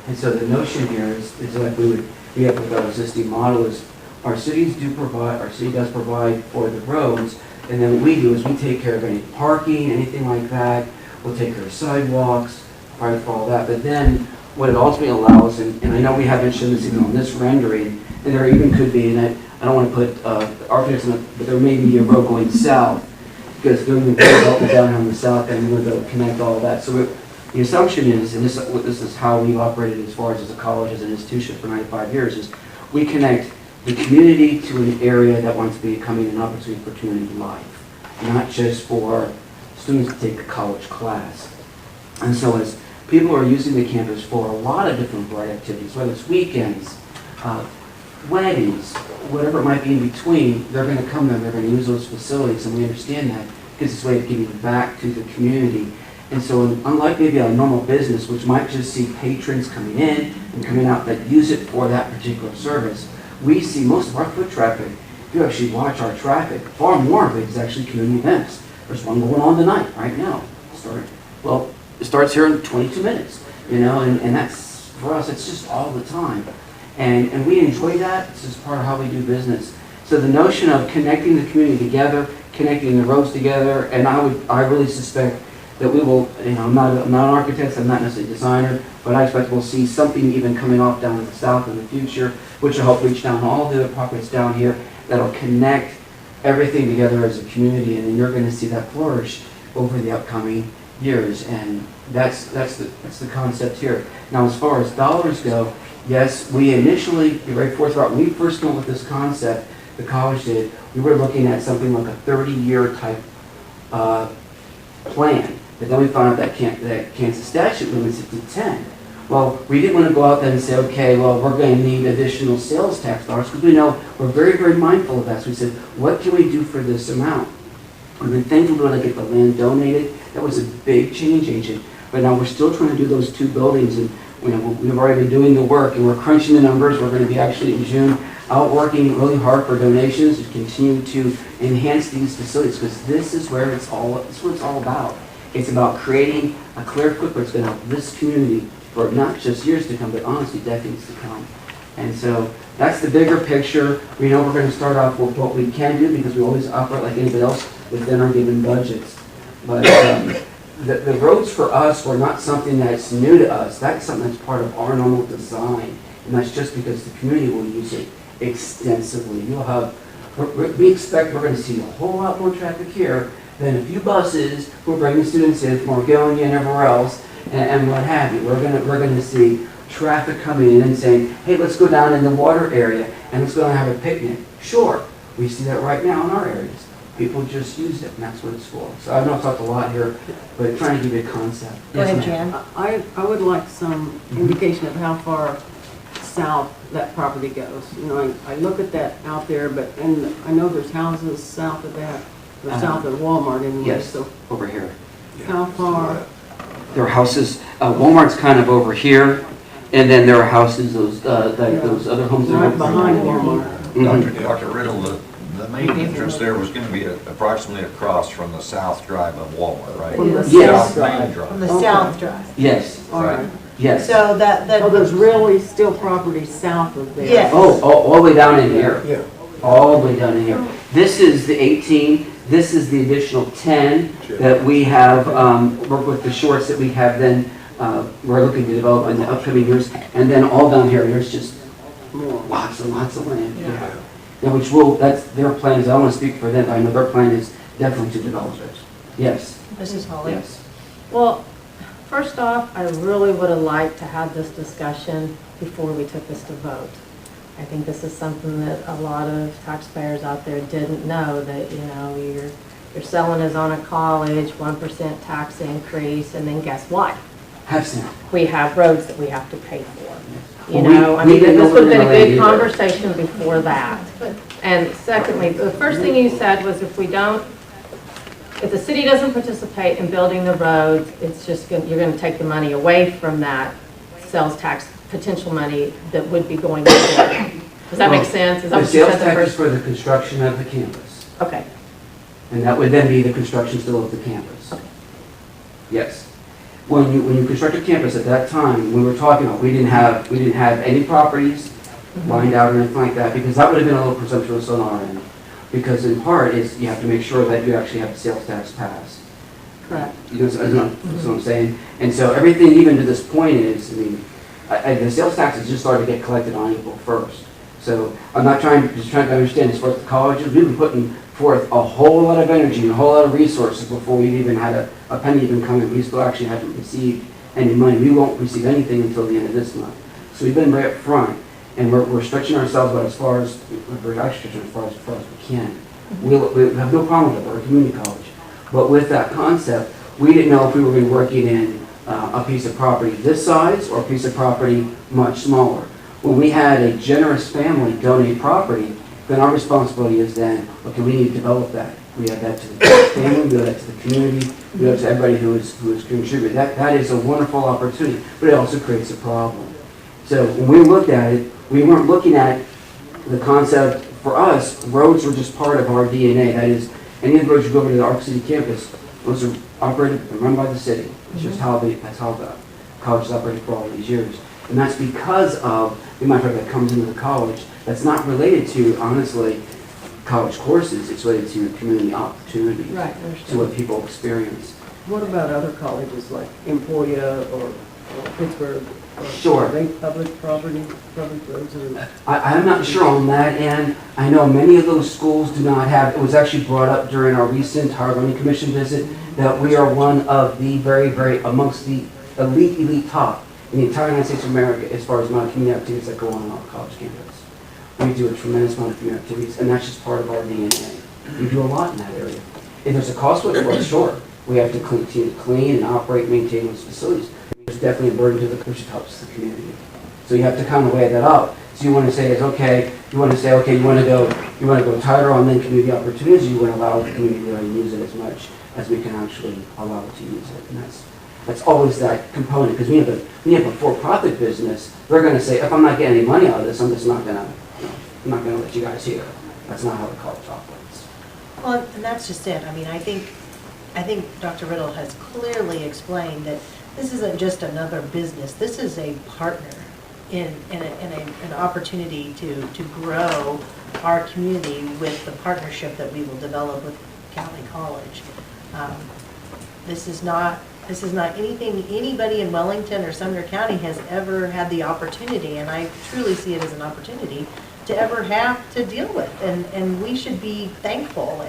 And so the notion here is like we have with our existing model is our city does provide for the roads, and then what we do is we take care of any parking, anything like that. We'll take care of sidewalks, provide for all that, but then what it ultimately allows, and I know we haven't shown this even on this rendering, and there even could be, and I don't want to put architects in it, but there may be a road going south, because they're going to develop down on the south, and we're going to connect all of that. So the assumption is, and this is how we've operated as far as a college, as an institution for 95 years, is we connect the community to an area that wants to be becoming an opportunity for community life, not just for students to take a college class. And so as people are using the campus for a lot of different variety activities, whether it's weekends, weddings, whatever it might be in between, they're going to come there, they're going to use those facilities, and we understand that because it's a way of giving back to the community. And so unlike maybe a normal business, which might just see patrons coming in and coming out that use it for that particular service, we see most of our foot traffic, if you actually watch our traffic, far more of it is actually community events. There's one going on tonight, right now. It starts here in 22 minutes, and that's, for us, it's just all the time. And we enjoy that. It's just part of how we do business. So the notion of connecting the community together, connecting the roads together, and I really suspect that we will, I'm not an architect, I'm not necessarily a designer, but I expect we'll see something even coming off down in the south in the future, which will help reach down all the other properties down here, that'll connect everything together as a community, and then you're going to see that flourish over the upcoming years, and that's the concept here. Now, as far as dollars go, yes, we initially, to be very forthright, when we first came up with this concept, the college did, we were looking at something like a 30-year type plan. But then we found out that Kansas statute limits it to 10. Well, we didn't want to go out there and say, okay, well, we're going to need additional sales tax dollars, because we know we're very, very mindful of that. So we said, what can we do for this amount? We've been thinking we want to get the land donated. That was a big change agent. But now we're still trying to do those two buildings, and we've already been doing the work, and we're crunching the numbers. We're going to be actually in June out working really hard for donations to continue to enhance these facilities, because this is where it's all about. It's about creating a clear footprint that's going to help this community for not just years to come, but honestly decades to come. And so that's the bigger picture. We know we're going to start off with what we can do, because we always operate like anybody else within our given budgets. But the roads for us were not something that's new to us. That's something that's part of our normal design. And that's just because the community will use it extensively. We expect we're going to see a whole lot more traffic here than a few buses who are bringing students in from Oregonia and everywhere else, and what have you. We're going to see traffic coming in and saying, hey, let's go down in the water area and let's go and have a picnic. Sure, we see that right now in our areas. People just use it, and that's what it's for. So I know I've talked a lot here, but trying to give you a concept. Go ahead, Jan. I would like some indication of how far south that property goes. I look at that out there, and I know there's houses south of that, or south of Walmart anyway. Yes, So over here. how far? There are houses, Walmart's kind of over here, and then there are houses, those other homes that are Right behind Walmart. Dr. Riddle, the main entrance there was going to be approximately across from the south drive of Walmart, right? From the Yes. south drive. From the Okay. south drive. Yes, All right. yes. So that. So there's really still property south of there? Yes. Oh, all the way down in here. Yeah. All the way down in here. This is the 18, this is the additional 10 that we have, worked with the shorts that we have then, we're looking to develop in the upcoming years. And then all down here, there's just lots and lots of land. Yeah. Now, that's their plan is, I don't want to speak for them, but I know their plan is definitely to develop it. Yes, Mrs. Holly? yes. Well, first off, I really would have liked to have this discussion before we took this to vote. I think this is something that a lot of taxpayers out there didn't know, that, you're selling us on a college, 1% tax increase, and then guess what? We have roads that we have to pay for. This would have been a good conversation before that. And secondly, the first thing you said was if the city doesn't participate in building the roads, it's just you're going to take the money away from that sales tax potential money that would be going into it. Does that make sense? Is that The what you sales said the tax is first? for the construction of the campus. Okay. And that would then be the construction still of the campus. Yes. When you construct a campus at that time, we were talking about, we didn't have any properties lined out or anything like that, because that would have been a little presumptuous on our end. Because in part is you have to make sure that you actually have the sales tax passed. Correct. That's what I'm saying. And so everything even to this point is, the sales taxes just started to get collected on April 1st. So I'm not just trying to understand as far as the colleges, we've been putting forth a whole lot of energy and a whole lot of resources before we've even had a penny even come in. We still actually haven't received any money. We won't receive anything until the end of this month. So we've been right up front, and we're stretching ourselves out as far as we can. We have no problem with it. We're a community college. But with that concept, we didn't know if we were going to be working in a piece of property this size or a piece of property much smaller. When we had a generous family donate property, then our responsibility is then, okay, we need to develop that. We have that to the family, we have that to the community, we have to everybody who is contributed. That is a wonderful opportunity, but it also creates a problem. So when we looked at it, we weren't looking at the concept. For us, roads were just part of our DNA. That is, any of the roads you go over to the Arc City campus, those are operated and run by the city. It's just that's how the college has operated for all these years. And that's because of the amount of that comes into the college. That's not related to, honestly, college courses. It's related to community opportunities, Right, to what people experience. What about other colleges like Emporia or Pittsburgh? Sure. Are they public property, public roads? Or? I'm not sure on that, and I know many of those schools do not have, it was actually brought up during our recent Higher Learning Commission visit, that we are one of the very, amongst the elite top in the entire United States of America as far as the amount of community activities that go on our college campus. We do a tremendous amount of community activities, and that's just part of our DNA. We do a lot in that area. If there's a cost to it, well, sure. We have to continue to clean and operate, maintain those facilities. There's definitely a burden to the which helps the community. So you have to kind of weigh that up. So you want to say, you want to go tighter on then community opportunities, you want to allow the community to use it as much as we can actually allow it to use it. And that's always that component, because we have a for-profit business, they're going to say, if I'm not getting any money out of this, I'm just not going to let you guys hear. That's not how the college operates. Well, and that's just it. I mean, I think Dr. Riddle has clearly explained that this isn't just another business. This is a partner in an opportunity to grow our community with the partnership that we will develop with Cowley College. This is not anything anybody in Wellington or Sumner County has ever had the opportunity, and I truly see it as an opportunity to ever have to deal with. And we should be thankful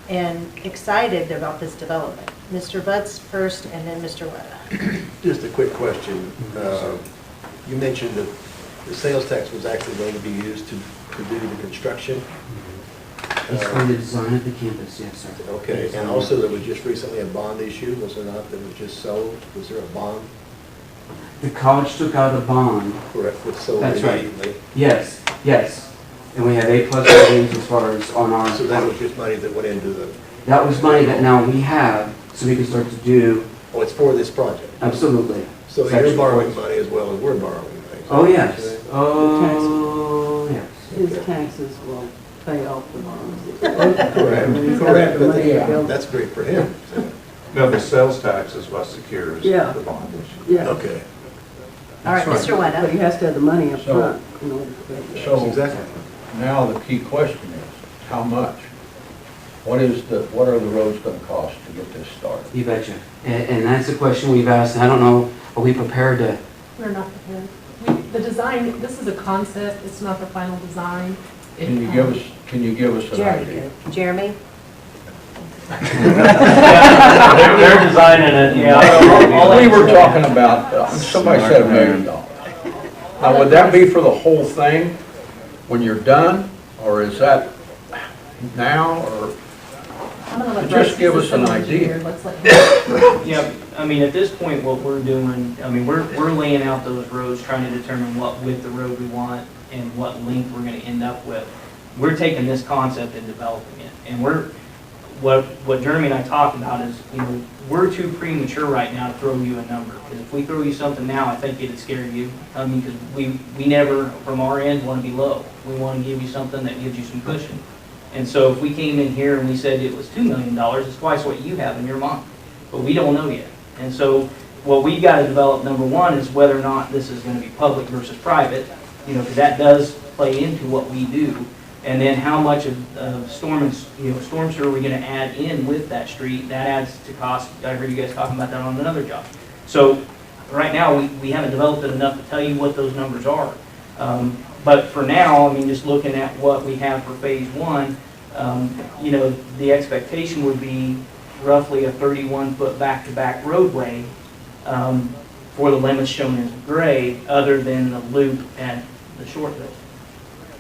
and excited about this development. Mr. Butts first, and then Mr. Wetta. Just a quick question. You mentioned that the sales tax was actually going to be used to do the construction. It's for the design of the campus, yes, sir. Okay, and also there was just recently a bond issue, was there not, that was just sold? Was there a bond? The college took out a bond. Correct, was sold That's right. immediately. Yes. And we have A+ ratings as far as on our... So that was just money that went into the... That was money that now we have, so we can start to do... Oh, it's for this project? Absolutely. So you're borrowing money as well as we're borrowing money? Oh, yes. Oh, yes. His taxes will pay off the bonds. Correct, but that's great for him. No, the sales tax is what secures the bond issue. Yeah. Okay. All right, Mr. But Wetta. he has to have the money up So- front in order to pay that. So Exactly. now the key question is, how much? What are the roads going to cost to get this started? You betcha. And that's the question we've asked. I don't know, are we prepared to... We're not prepared. The design, this is a concept, it's not the final design. Can you give us an idea? Jeremy? They're designing it, yeah. We were talking about, somebody said $1 million. Now, would that be for the whole thing when you're done, or is that now, or I'm gonna let just Russ give use us an this engineer. idea? Let's let him. Yeah, I mean, at this point, what we're doing, I mean, we're laying out those roads, trying to determine what width the road we want and what length we're gonna end up with. We're taking this concept and developing it, and what Jeremy and I talked about is, we're too premature right now to throw you a number, because if we throw you something now, I think it'd scare you. I mean, because we never, from our end, want to be low. We want to give you something that gives you some cushion. And so if we came in here and we said it was $2 million, it's twice what you have in your mind. But we don't know yet. And so what we got to develop, number one, is whether or not this is going to be public versus private, because that does play into what we do. And then how much of storm sewer are we going to add in with that street? That adds to cost. I heard you guys talking about that on another job. So Right now, we haven't developed it enough to tell you what those numbers are. But for now, I mean, just looking at what we have for phase one, you know, the expectation would be roughly a 31-foot back-to-back roadway for the limits shown in gray, other than the loop at the short bit.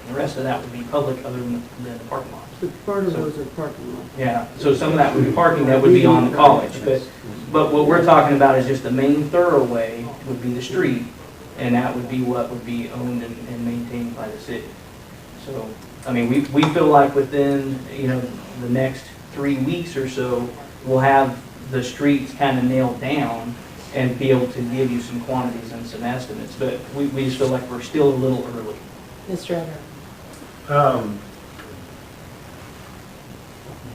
The rest of that would be public, other than the parking lot. So part of those are parking lots. Yeah, so some of that would be parking that would be on the college, but what we're talking about is just the main thoroughway would be the street, and that would be what would be owned and maintained by the city. So, I mean, we feel like within, you know, the next 3 weeks or so, we'll have the streets kind of nailed down and be able to give you some quantities and some estimates, but we just feel like we're still a little early. Mr. Edgar?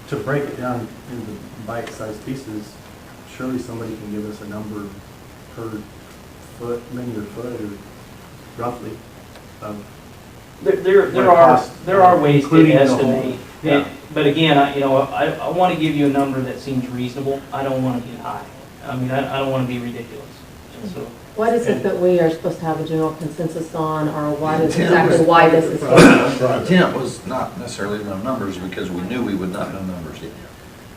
To break it down into bite-sized pieces, surely somebody can give us a number per foot, linear foot, or roughly. There are ways to including the estimate. whole- Yeah. But again, I want to give you a number that seems reasonable. I don't want to get high. I mean, I don't want to be ridiculous. So, What is it that we are supposed to have a general consensus on, or what is Intent exactly was- why this is here? The intent was not necessarily to know numbers, because we knew we would not know numbers yet.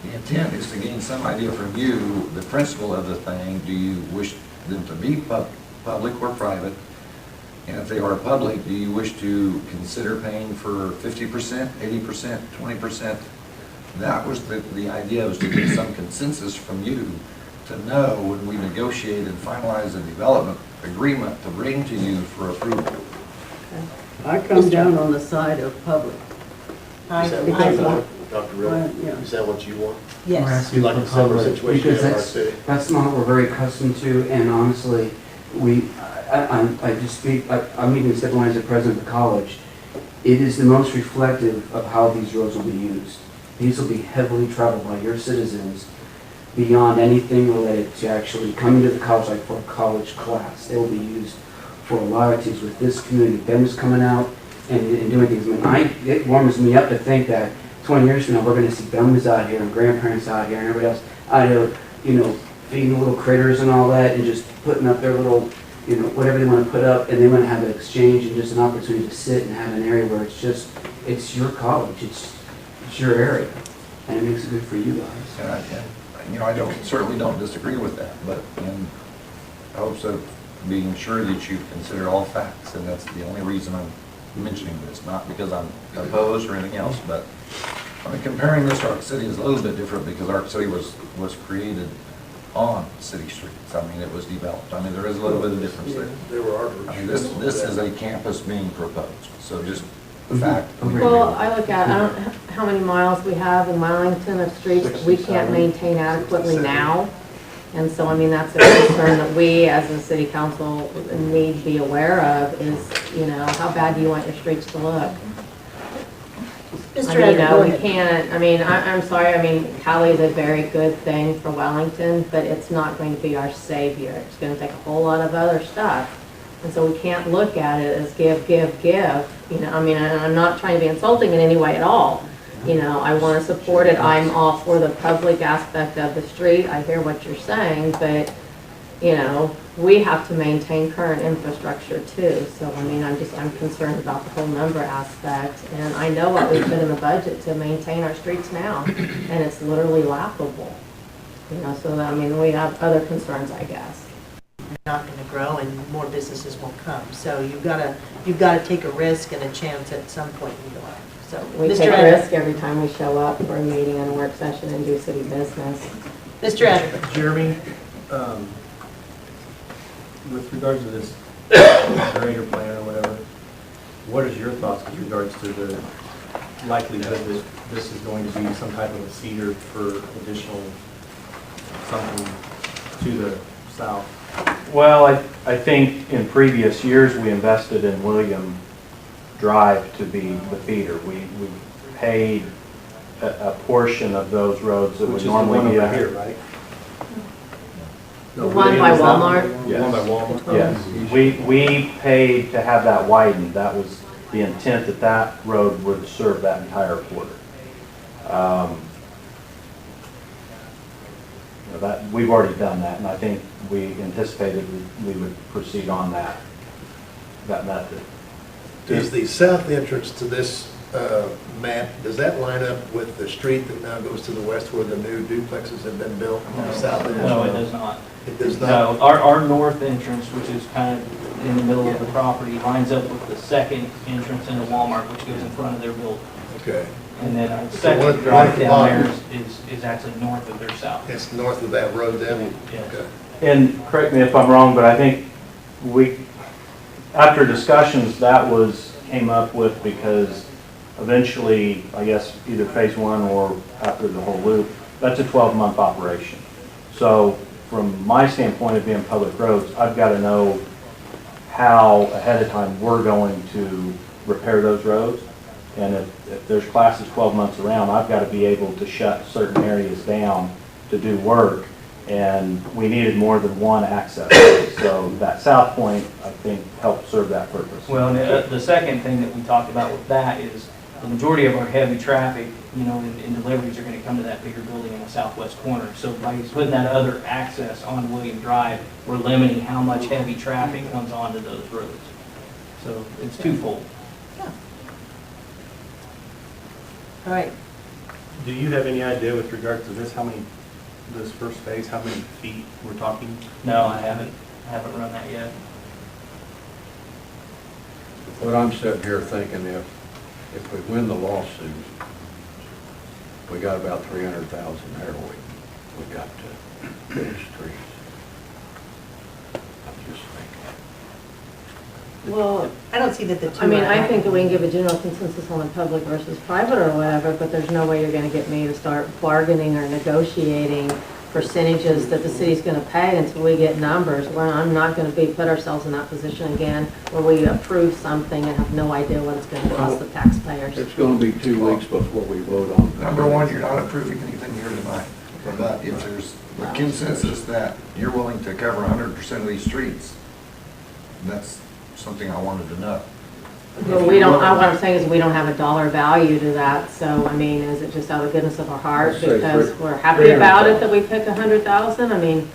The intent is to gain some idea from you, the principle of the thing. Do you wish them to be public or private? And if they are public, do you wish to consider paying for 50%, 80%, 20%? That was the idea, was to get some consensus from you to know when we negotiate and finalize a development agreement to bring to you for approval. I come down on the side of public. I- Dr. Yeah. Is that what you want? Yes. You like a similar situation Because in our that's- city? That's not what we're very accustomed to, and honestly, I just speak, I'm even stepping as the president of the college. It is the most reflective of how these roads will be used. These will be heavily traveled by your citizens beyond anything related to actually coming to the college, like for a college class. They will be used for a lot of activities with this community, them just coming out and doing things. I mean, it warms me up to think that 20 years from now, we're going to see families out here and grandparents out here and everybody else out here, you know, feeding little critters and all that, and just putting up their little, you know, whatever they want to put up, and they want to have an exchange and just an opportunity to sit and have an area where it's your college, it's your area, and it makes it good for you guys. And I certainly don't disagree with that, but in hopes of being sure that you consider all facts, and that's the only reason I'm mentioning this, not because I'm opposed or anything else, but I mean, comparing this to Arc City is a little bit different, because Arc City was created on city streets. I mean, it was developed. I mean, there is a little bit of difference there. There were arbors. I mean, this is a campus being proposed, so just the fact. Well, I look at, I don't know how many miles we have in Wellington of streets that we can't maintain adequately now. And so, I mean, that's a concern that we, as a city council, need to be aware of is, you know, how bad do you want your streets to look? Mr. I mean, Edgar, go we ahead. can't, I mean, I'm sorry, I mean, Cowley is a very good thing for Wellington, but it's not going to be our savior. It's going to take a whole lot of other stuff. And so we can't look at it as give, you know, I mean, and I'm not trying to be insulting in any way at all. You know, I want to support it. I'm all for the public aspect of the street. I hear what you're saying, but, you know, we have to maintain current infrastructure too. So, I mean, I'm concerned about the whole number aspect. And I know what we've put in the budget to maintain our streets now, and it's literally laughable. You know, so, I mean, we have other concerns, I guess. Not going to grow and more businesses won't come. So you've got to take a risk and a chance at some point in your life. So, We Mr. take a Edgar. risk every time we show up for a meeting and a work session and do city business. Mr. Edgar. Jeremy, with regards to this greater plan or whatever, what is your thoughts with regards to the likelihood that this is going to be some type of a cedar for additional something to the south? Well, I think in previous years, we invested in William Drive to be the feeder. We paid a portion of those roads that would normally be. Which is the one over here, right? The one by Walmart? The one by Walmart? Yes, we paid to have that widened. That was the intent, that road would serve that entire quarter. That, we've already done that, and I think we anticipated we would proceed on that method. Does the south entrance to this map, does that line up with the street that now goes to the west where the new duplexes have been built on the south end? No, it does not. It does No, not? our north entrance, which is kind of in the middle of the property, lines up with the second entrance into Walmart, which goes in front of their building. Okay. And then the So second what- drive what down there lot? is actually north of their south. It's north of that road then? Yes. Okay. And correct me if I'm wrong, but I think after discussions, came up with because eventually, I guess, either phase one or after the whole loop, that's a 12-month operation. So from my standpoint of being public roads, I've got to know how ahead of time we're going to repair those roads. And if there's classes 12 months around, I've got to be able to shut certain areas down to do work. And we needed more than one access. So that south point, I think, helped serve that purpose. Well, and the second thing that we talked about with that is the majority of our heavy traffic, in deliveries are going to come to that bigger building in the southwest corner. So by putting that other access on William Drive, we're limiting how much heavy traffic comes onto those roads. So it's twofold. All right, Do you have any idea with regards to this first phase, how many feet we're talking? No, I haven't run that yet. What I'm sitting here thinking, if we win the lawsuit, we got about 300,000 there, we got to finish streets. I'm just thinking. well, I don't see that the two. I mean, are- I think that we can give a general consensus on the public versus private or whatever, but there's no way you're gonna get me to start bargaining or negotiating percentages that the city's gonna pay until we get numbers, where I'm not gonna put ourselves in that position again, where we approve something and have no idea what it's gonna cost the taxpayers. It's going to be 2 weeks before we vote on it. Number one, you're not approving anything here tonight. But if there's a consensus that you're willing to cover 100% of these streets, that's something I wanted to know. But we don't, what I'm saying is we don't have a dollar value to that, so, I mean, is it just out of the goodness of our heart I'd say because three- we're happy about it 300,000. that we picked 100,000? I mean,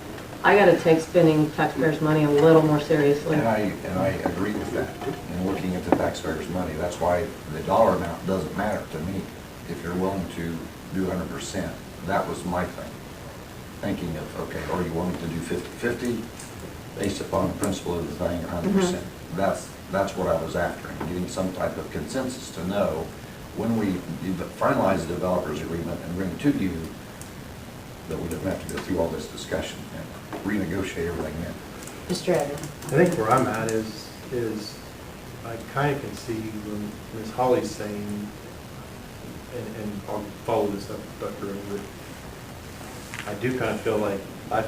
I gotta take spending taxpayers' money a little more seriously. And I agree with that, in looking at the taxpayers' money. That's why the dollar amount doesn't matter to me. If you're willing to do 100%, that was my thing. Thinking of, okay, are you willing to do 50/50 based upon the principle of the thing, 100%? That's what I was after, and getting some type of consensus to know when we finalize the developer's agreement and bring it to you, that we don't have to go through all this discussion and renegotiate everything then. Mr. Evans. I think where I'm at is I kind of can see when Ms. Holly's saying, and I'll follow this up, Dr. Ray, I do kind of feel like, I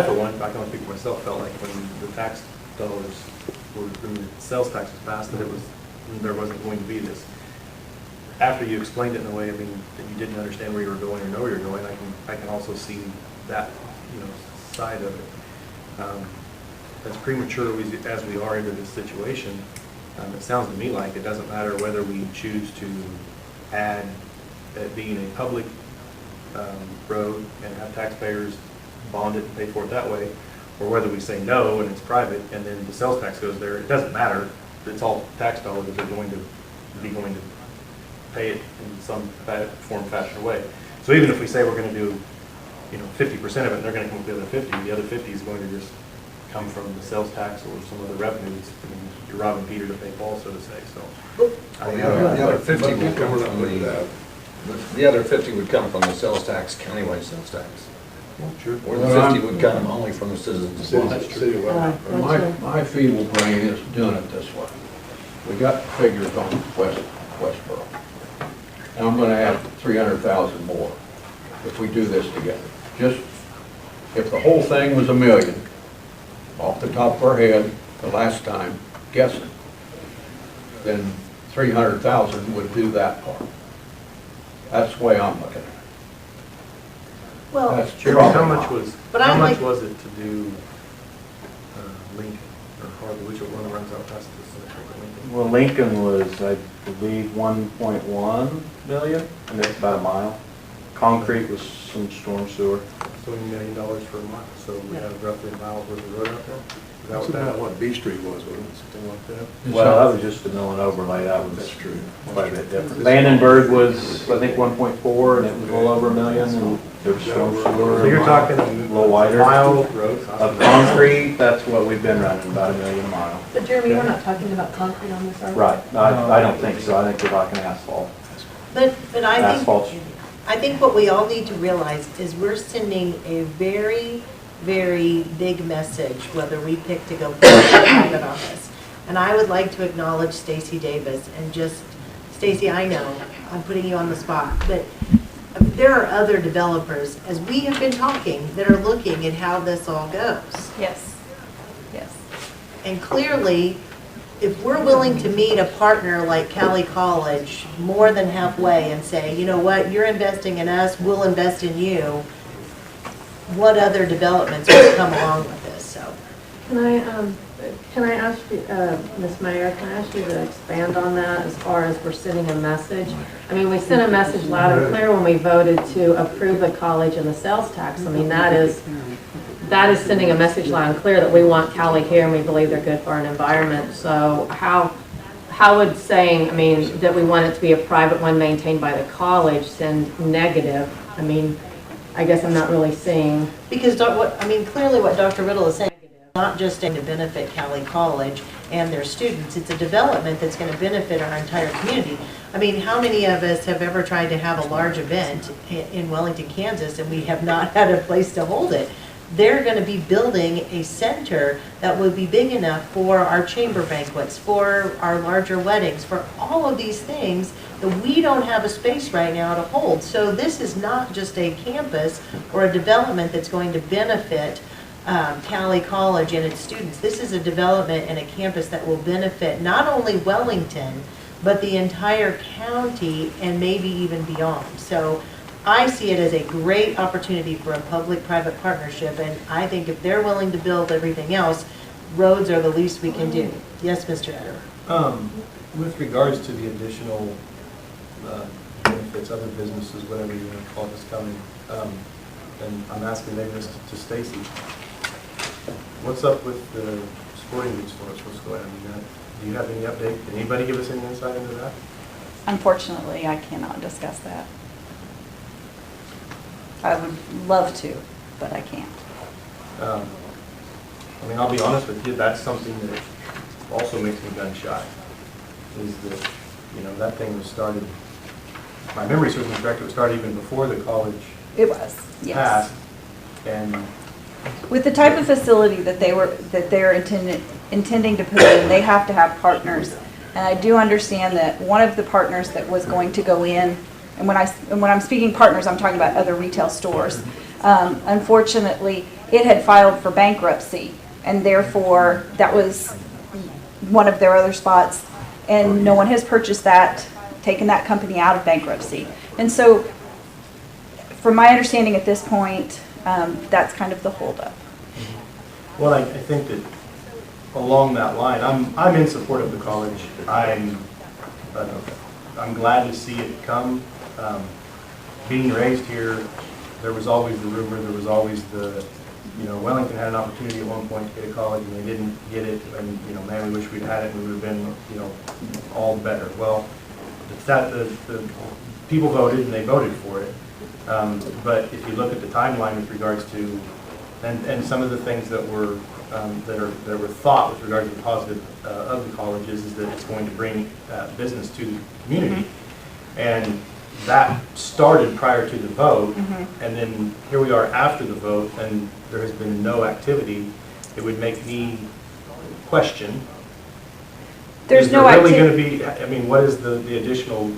for one, I can only speak for myself, felt like when the tax dollars were, when the sales tax was passed, that there wasn't going to be this. After you explained it in a way, I mean, that you didn't understand where you were going or know where you're going, I can also see that, side of it. As premature as we are into this situation, it sounds to me like it doesn't matter whether we choose to add it being a public road and have taxpayers bond it and pay for it that way, or whether we say no and it's private and then the sales tax goes there. It doesn't matter. It's all tax dollars that they're going to pay it in some form, fashion, or way. So even if we say we're going to do 50% of it, and they're going to come up with the other 50, the other 50 is going to just come from the sales tax or some other revenues. I mean, you're robbing Peter to pay Paul, so to say, so. The other 50 would come from the other 50 would come from the sales tax, countywide sales tax. Sure. Or the 50 would come only from the citizens. My feeble brain is doing it this way. We got figures on Westborough. And I'm gonna add 300,000 more if we do this together. Just, if the whole thing was $1 million, off the top of our head, the last time, guessing, then 300,000 would do that part. That's the way I'm looking at it. Well, That's Jeremy, probably how much not. was, But how I'm much like- was it to do Lincoln or Harvey, which one runs out past the cemetery? Lincoln? Well, Lincoln was, I believe, 1.1 million, and it's about a mile. concrete with some storm sewer. So $1 million for a mile, so we have roughly a mile worth of road out there? Is that That's what that- about what B Street was, wasn't it? Something like that? Well, that was just a mill and overlay, that was That's true. quite a bit different. Vandenberg was, I think, 1.4, and it was a little over $1 million, and there was storm sewer. So you're talking a little wider. mile road? Of concrete, that's what we've been running, about $1 million a mile. But Jeremy, we're not talking about concrete on this, are we? Right, I don't think so, I think we're talking asphalt. But I think, Asphalt's I think what we all need to realize is we're sending a very, very big message, whether we pick to go private on this. And I would like to acknowledge Stacy Davis and just, Stacy, I know, I'm putting you on the spot, but there are other developers, as we have been talking, that are looking at how this all goes. Yes, yes. And clearly, if we're willing to meet a partner like Cowley College more than halfway and say, you know what, you're investing in us, we'll invest in you, what other developments will come along with this, so. Can I ask you, Ms. Mayor, can I ask you to expand on that as far as we're sending a message? I mean, we sent a message loud and clear when we voted to approve the college and the sales tax. I mean, that is sending a message loud and clear that we want Cowley here and we believe they're good for an environment. So how would saying, I mean, that we want it to be a private one maintained by the college send negative? I mean, I guess I'm not really seeing. Because, clearly what Dr. Riddle is saying, not just to benefit Cowley College and their students, it's a development that's going to benefit our entire community. I mean, how many of us have ever tried to have a large event in Wellington, Kansas, and we have not had a place to hold it? They're going to be building a center that will be big enough for our chamber banquets, for our larger weddings, for all of these things that we don't have a space right now to hold. So this is not just a campus or a development that's going to benefit Cowley College and its students. This is a development and a campus that will benefit not only Wellington, but the entire county and maybe even beyond. So I see it as a great opportunity for a public-private partnership, and I think if they're willing to build everything else, roads are the least we can do. Yes, Mr. Eder. With regards to the additional benefits, other businesses, whatever you want to call this coming, and I'm asking maybe this to Stacy. What's up with the sporting goods stores? What's going on? Do you have any update? Can anybody give us any insight into that? Unfortunately, I cannot discuss that. I would love to, but I can't. I mean, I'll be honest with you, that's something that also makes me gun shy. Is that, you know, that thing was started, my memory serves me correct, it was started even before the college It was, yes. passed. And With the type of facility that they're intending to put in, they have to have partners. And I do understand that one of the partners that was going to go in, and when I'm speaking partners, I'm talking about other retail stores. Unfortunately, it had filed for bankruptcy, and therefore that was one of their other spots. And no one has purchased that, taken that company out of bankruptcy. And so, from my understanding at this point, that's kind of the holdup. well, I think that along that line, I'm in support of the college. I'm glad to see it come. Being raised here, there was always the rumor, there was always the, you know, Wellington had an opportunity at one point to get a college and they didn't get it, and, you know, man, we wish we'd had it and we would have been, you know, all better. Well, it's that the people voted and they voted for it. But if you look at the timeline with regards to, and some of the things that were that were thought with regard to the positive of the colleges is that it's going to bring business to the community, and that started prior to the vote, and then here we are after the vote, and there has been no activity. It would make me question. There's no really going to be? I mean, what is the additional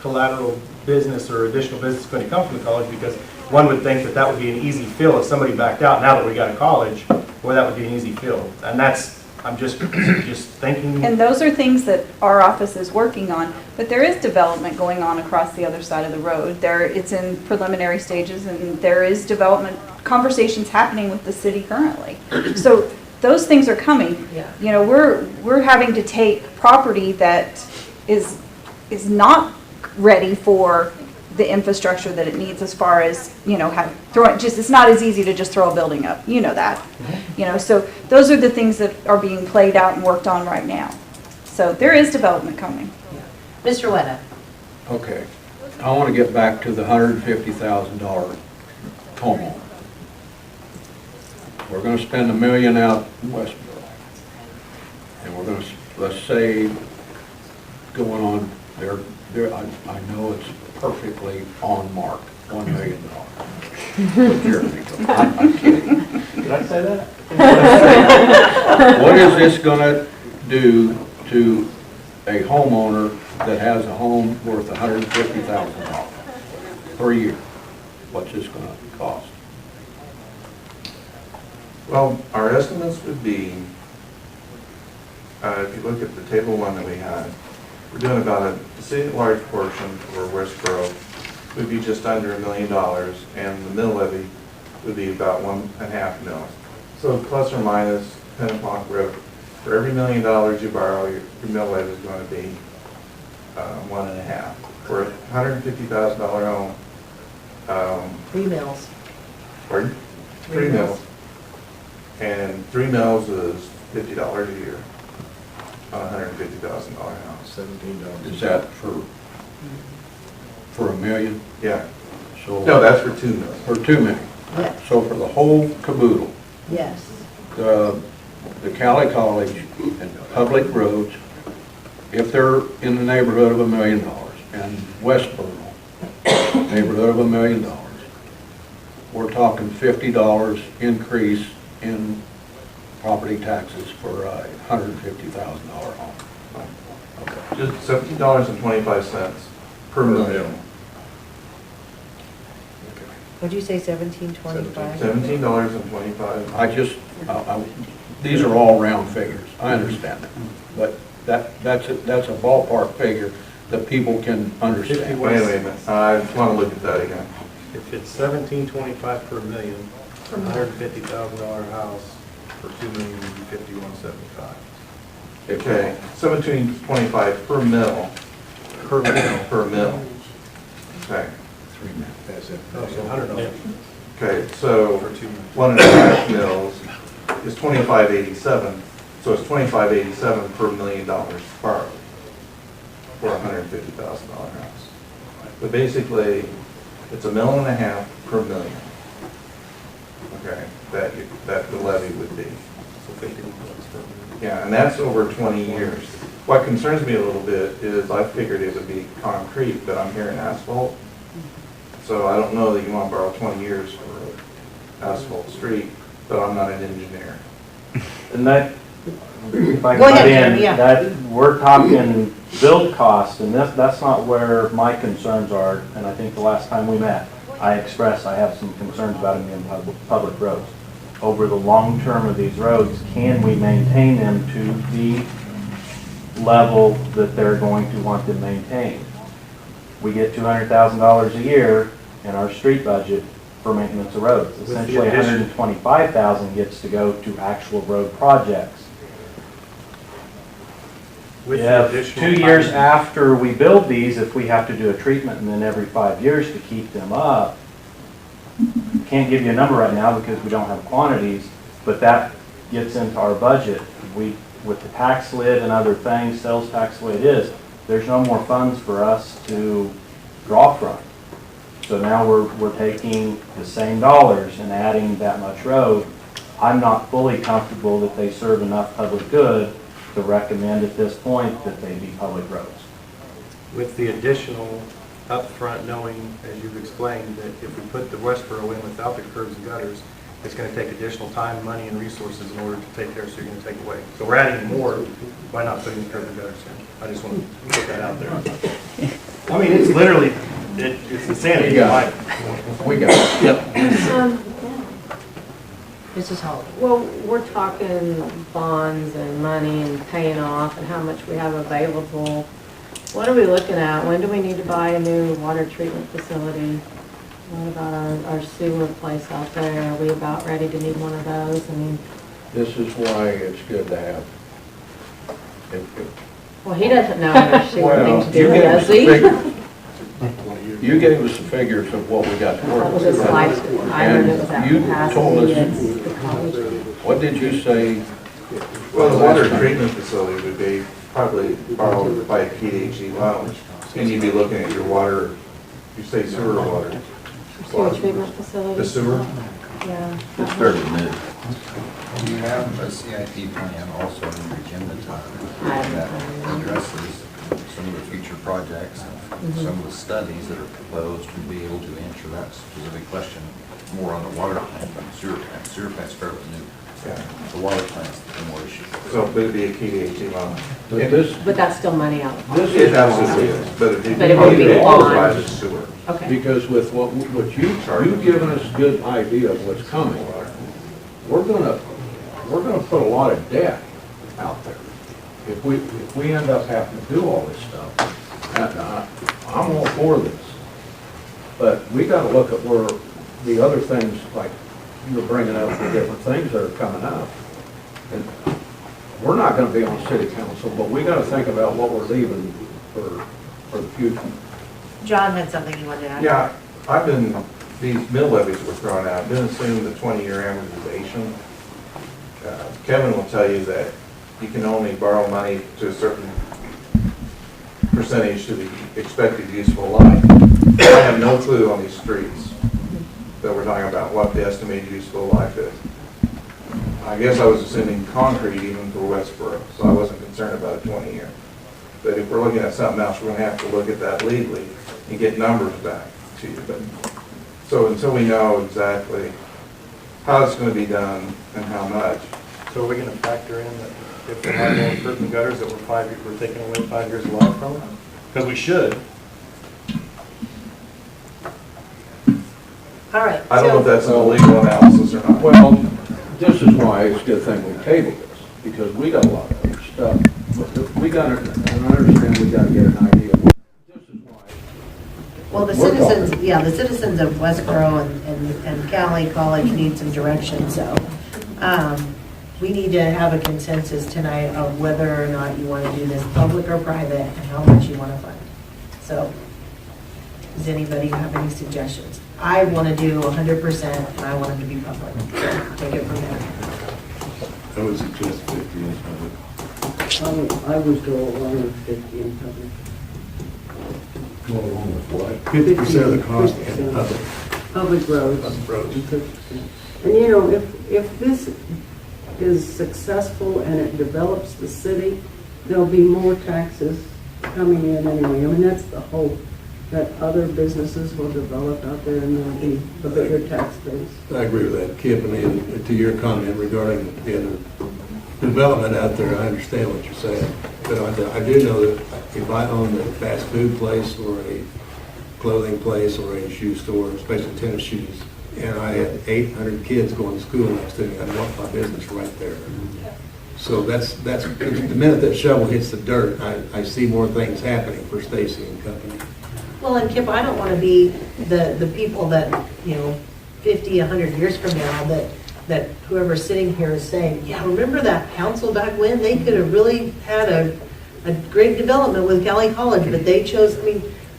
collateral business or additional business going to come from the college? Because one would think that that would be an easy fill if somebody backed out. Now that we got a college, boy, that would be an easy fill. And that's, I'm just thinking. And those are things that our office is working on, but there is development going on across the other side of the road. It's in preliminary stages, and there is development conversations happening with the city currently. So those things are coming. Yeah. You know, we're having to take property that is not ready for the infrastructure that it needs as far as, it's not as easy to just throw a building up, you know that. So those are the things that are being played out and worked on right now. So there is development coming. Mr. Wetta? Okay, I want to get back to the $150,000 homeowner. We're going to spend $1 million out in Westborough. And we're going to, let's say, going on, I know it's perfectly on mark, $1 million. But Jeremy, I'm kidding. Did I say that? What is this going to do to a homeowner that has a home worth $150,000 per year? What's this going to cost? Well, our estimates would be, if you look at the table 1 that we had, we're doing about a city large portion for Westborough would be just under $1 million, and the mill levy would be about 1.5 mil. So plus or minus, depending upon growth, for every $1 million you borrow, your mill levy is going to be 1.5. For a $150,000 home, 3 mills. pardon? 3 mills. And 3 mills is $50 a year on a $150,000 house. $17. Is that for $1 million? Yeah. So No, that's for 2 mills. For $2 million. Yeah. So for the whole caboodle, Yes. the Cowley College and public roads, if they're in the neighborhood of $1 million, and Westborough, neighborhood of $1 million, we're talking $50 increase in property taxes for a $150,000 home. Okay. Just $17.25 per million. What'd you say, 1725? $17.25. These are all round figures, I understand that, but that's a ballpark figure that people can understand. Wait a minute, I want to look at that again. If it's $17.25 per million, for a $150,000 house, for $2 million would be $51.75. Okay, $17.25 per mil. Per mil. Per mil. Okay. That's it. Oh, so $100. Okay, so For 2 million. 1.5 mils is $25.87. So it's $25.87 per $1 million borrowed for a $150,000 house. But basically, it's $1.5 million per million. Okay, that the levy would be. So $51 per million. Yeah, and that's over 20 years. What concerns me a little bit is I figured it would be concrete, but I'm hearing asphalt. So I don't know that you want to borrow 20 years for an asphalt street, but I'm not an engineer. And that, if I Go can ahead, butt Jeremy, in, yeah. that, we're talking build cost, and that's not where my concerns are, and I think the last time we met, I expressed I have some concerns about them being public roads. Over the long term of these roads, can we maintain them to the level that they're going to want them maintained? We get $200,000 a year in our street budget for maintenance of roads. With the Essentially, addition- $125,000 gets to go to actual road projects. With the If additional 2 years time- after we build these, if we have to do a treatment and then every 5 years to keep them up, can't give you a number right now because we don't have quantities, but that gets into our budget. With the tax lid and other things, sales tax the way it is, there's no more funds for us to draw from. So now we're taking the same dollars and adding that much road. I'm not fully comfortable that they serve enough public good to recommend at this point that they be public roads. With the additional upfront knowing, as you've explained, that if we put the Westborough in without the curbs and gutters, it's going to take additional time, money, and resources in order to take care, so you're going to take away. So we're adding more by not putting the curbs and gutters in. I just want to put that out there. I mean, it's literally, it's insanity. We got it. Yep. Mrs. Hall? Well, we're talking bonds and money and paying off and how much we have available. What are we looking at? When do we need to buy a new water treatment facility? What about our sewer place out there? Are we about ready to need one of those? I mean, This is why it's good to have. well, he doesn't know there's sewer Well, thing to do, you get does the he? figures. You gave us the figures of what we got to work That was with. just life. I heard it was at And you told capacity, us, it's the college. what did you say? Well, the water treatment facility would be probably borrowed by a KDHE loan, and you'd be looking at your water, you say sewer water. Sewer treatment facility. The sewer? Yeah. It's fairly new. Do you have a CIP plan also in your agenda time that addresses some of the future projects and some of the studies that are proposed to be able to answer that specific question more on the water plant than sewer plant? Sewer plant's fairly new. Yeah. The water plant's the more issue. So it would be a KDHE loan. But this, But that's still money out. this It is absolutely is, but But it would be on. by the sewer. Okay. because with what you've given us a good idea of what's coming, we're gonna put a lot of debt out there. If we end up having to do all this stuff, and I'm all for this. But we gotta look at where the other things, like you're bringing up, the different things that are coming up. And we're not gonna be on city council, but we gotta think about what we're leaving for the future. John had something he wanted to add. Yeah, I've been, these mill levies were thrown out, didn't assume the 20-year amortization. Kevin will tell you that you can only borrow money to a certain percentage to the expected useful life. I have no clue on these streets that we're talking about what the estimated useful life is. I guess I was assuming concrete even for Westborough, so I wasn't concerned about a 20-year. But if we're looking at something else, we're gonna have to look at that legally and get numbers back to you. But so until we know exactly how it's gonna be done and how much. So are we gonna factor in that if we're not going curb and gutters, that we're taking away 5 years of life from it? Because we should. All right. I don't know if so- that's a legal analysis or not. Well, this is why it's a good thing we tabled this, because we got a lot of other stuff. But we gotta, and I understand we gotta get an idea of what, this is why. Well, the We're citizens, talking. yeah, the citizens of Westborough and Cowley College need some direction, so we need to have a consensus tonight of whether or not you want to do this public or private and how much you want to fund. So, does anybody have any suggestions? I want to do 100% and I want it to be public. Take it from there. I would suggest 50 in public. I would go along with 50 in public. Go along with what? 50% of the cost in public. Public roads. Public roads. And 50%. And you know, if this is successful and it develops the city, there'll be more taxes coming in anyway. I mean, that's the hope, that other businesses will develop out there and there'll be a bigger tax base. I agree with that, Kip. I mean, to your comment regarding the development out there, I understand what you're saying. But I do know that if I owned a fast food place or a clothing place or a shoe store, especially tennis shoes, and I had 800 kids going to school next to me, I'd want my business right there. So that's the minute that shovel hits the dirt, I see more things happening for Stacy and company. Well, and Kip, I don't want to be the people that, 50, 100 years from now, that whoever's sitting here is saying, yeah, remember that council back when? They could have really had a great development with Cowley College, but they chose,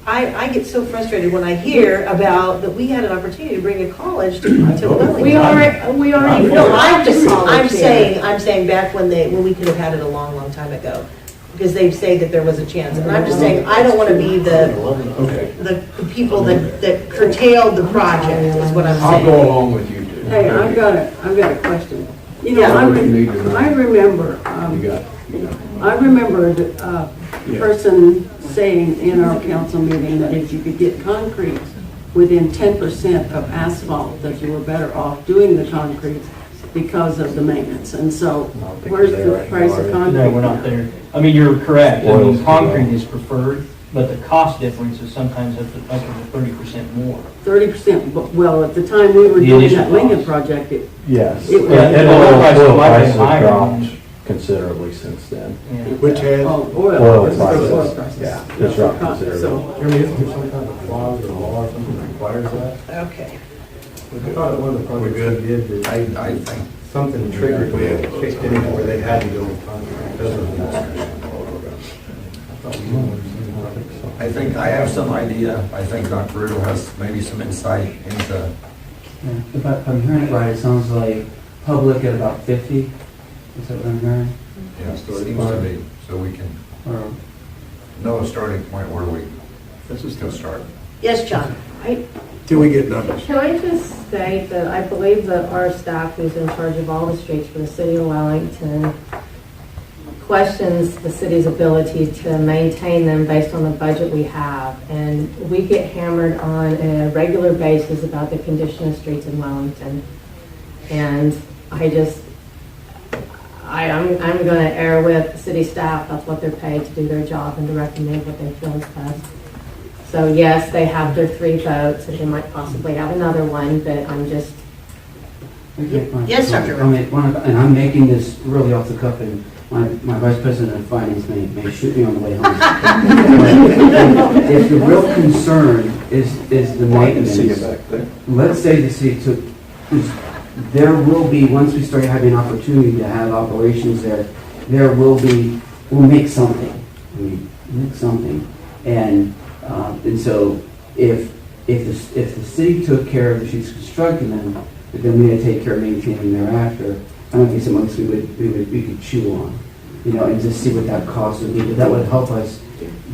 I get so frustrated when I hear about that we had an opportunity to bring a college to Wellington. We already. No, I'm saying back when we could have had it a long, long time ago. Because they say that there was a chance. And I'm just saying, I don't want to be the people that curtailed the project, is what I'm saying. I'll go along with you too. Hey, I've got a question. Yeah. I remember, I remember a person saying in our council meeting that if you could get concrete within 10% of asphalt, that you were better off doing the concrete because of the maintenance. And so, where's the price of concrete? No, we're not there. I mean, you're correct. I mean, concrete is preferred, but the cost difference is sometimes up to 30% more. 30%, well, at the time we were The doing initial that Lincoln cost. project, Yes. It was- And oil prices oil might have prices been higher. dropped considerably since then. Yeah. Which has, Oil prices. prices, yeah, it's dropped So, considerably. isn't there some kind of clause or law or something that requires that? Okay. I thought it was a project we did that I think something triggered, we had kicked in where they had to go with concrete. project, so. I think I have some idea. I think Dr. Riddle has maybe some insight into. Yeah, if I'm hearing it right, it sounds like public at about 50, is that what I'm hearing? Yeah, seems to be, so we can Or, know a starting point where we can start. Yes, John? Till we get numbers. Can I just state that I believe that our staff who's in charge of all the streets for the city of Wellington questions the city's ability to maintain them based on the budget we have. And we get hammered on a regular basis about the condition of streets in Wellington. And I'm going to err with the city staff. That's what they're paid to do their job and to recommend what they feel is best. So yes, they have their 3 votes, and they might possibly have another one, but I'm just... Yes, Dr. And I'm making this really off the cuff, and my vice president of finance may shoot me on the way home. If the real concern is the maintenance, let's say the city took, there will be, once we start having opportunity to have operations there will be, we'll make something. And so if the city took care of the streets constructing them, but then we had to take care of maintaining thereafter, I don't think some of us we could chew on, and just see what that cost would be. But that would help us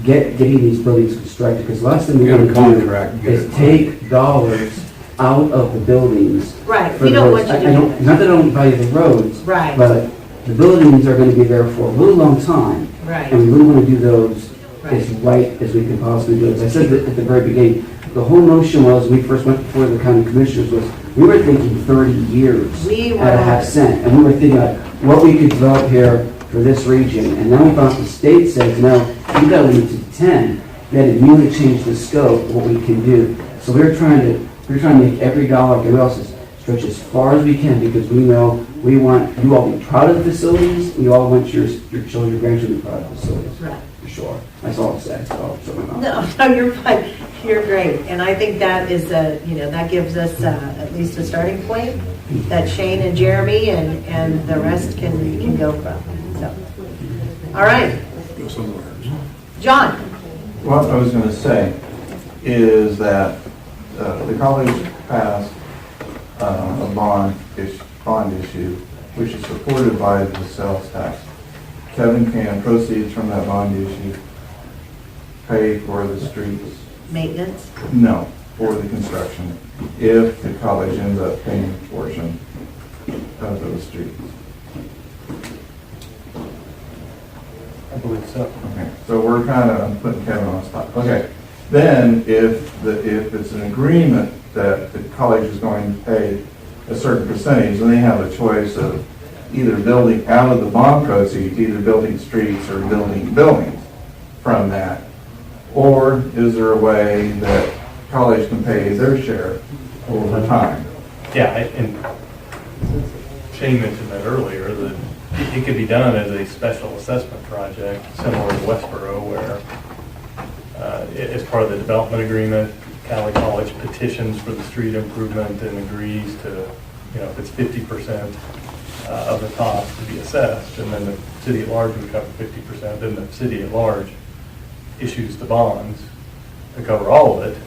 getting these buildings constructed, because last thing we want to do is take dollars out of the buildings. Right, for we the don't roads. want you to do that. Not that I don't value the roads. Right. But the buildings are going to be there for a really long time. Right. And we really want to do those as right as we can possibly do. As I said at the very beginning, the whole notion was, when we first went before the county commissioners, was we were thinking 30 years at a half cent. And we were thinking about what we could develop here for this region. And now we found the state says, no, you got to limit it to 10. We had to immediately change the scope of what we can do. So we're trying to make every dollar, like everyone else is, stretch as far as we can, because we know we want you all to be proud of the facilities. We all want your children, your grandchildren to be proud of the facilities. Right. For sure. That's all I'm saying. So, No, you're fine. You're great. And I think that is that gives us at least a starting point that Shane and Jeremy and the rest can go from. So, all right. Go somewhere. John? What I was going to say is that the college passed a bond issue, which is supported by the sales tax. Kevin can proceeds from that bond issue pay for the streets. Maintenance? No, for the construction, if the college ends up paying a portion of those streets. I believe so. Okay, so we're I'm putting Kevin on the spot. Okay, then if it's an agreement that the college is going to pay a certain percentage, then they have a choice of either building out of the bond proceeds, either building streets or building buildings from that. Or is there a way that college can pay their share over time? Yeah, and Shane mentioned that earlier, that it could be done as a special assessment project, similar to Westborough, where as part of the development agreement, Cowley College petitions for the street improvement and agrees to, if it's 50% of the cost to be assessed, and then the city at large would cover 50%, then the city at large issues the bonds to cover all of it,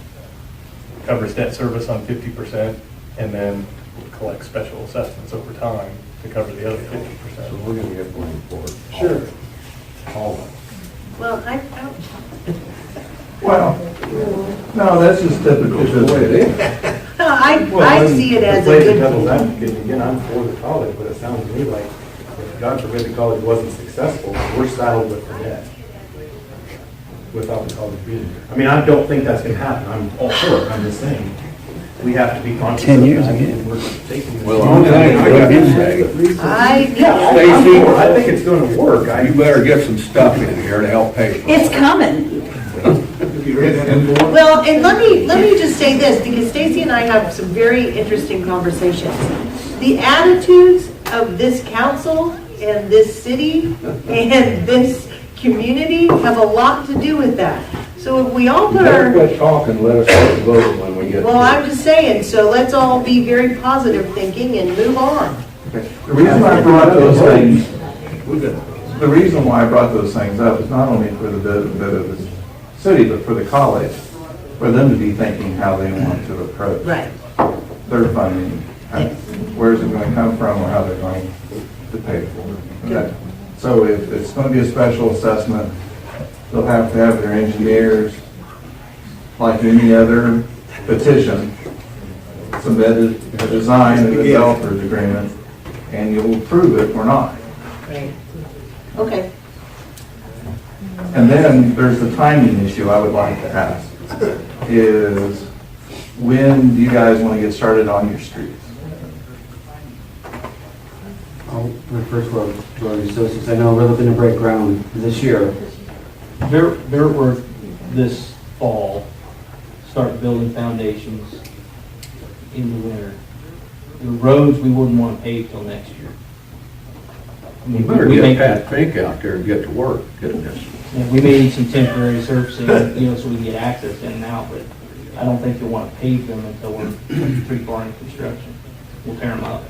covers debt service on 50%, and then collect special assessments over time to cover the other 50%. So we're going to get blamed for it. Sure. All of it. Well, Well, no, that's just typical. I see it as a Play the good. devil's advocate, again, I'm for the college, but it sounds to me like, if God forbid the college wasn't successful, we're saddled with the debt without the college being here. I mean, I don't think that's going to happen. I'm all for it. I'm just saying, we have to be conscious 10 of years that, again. and we're taking this. Well, I'm going to say, I think it's going to work. you better get some stuff in here to help pay for it. It's coming. Well, and let me just say this, because Stacy and I have some very interesting conversations. The attitudes of this council and this city and this community have a lot to do with that. So if we all put our... Quit talking, let us start voting when we get Well, I'm just saying, so let's all be very positive thinking and move on. The reason I brought those things, the reason why I brought those things up is not only for the bit of the city, but for the college, for them to be thinking how they want to approach Right. their funding. And where's it going to come from, or how they're going to pay for it. And that- So if it's going to be a special assessment, they'll have to have their engineers, like any other petition, submitted a design and a developer's agreement, and you'll approve it or not. Right. Okay. And then there's the timing issue I would like to ask, is when do you guys want to get started on your streets? I'll refer to our associates. I know we're looking to break ground this year. Dirt work this fall, start building foundations in the winter. The roads, we wouldn't want to pave till next year. I mean, You better we get may- Pat Fink out there and get to work, getting this. Yeah, we may need some temporary surfacing, so we can get access in and out, but I don't think you'll want to pave them until we're pretty far in construction. We'll tear them up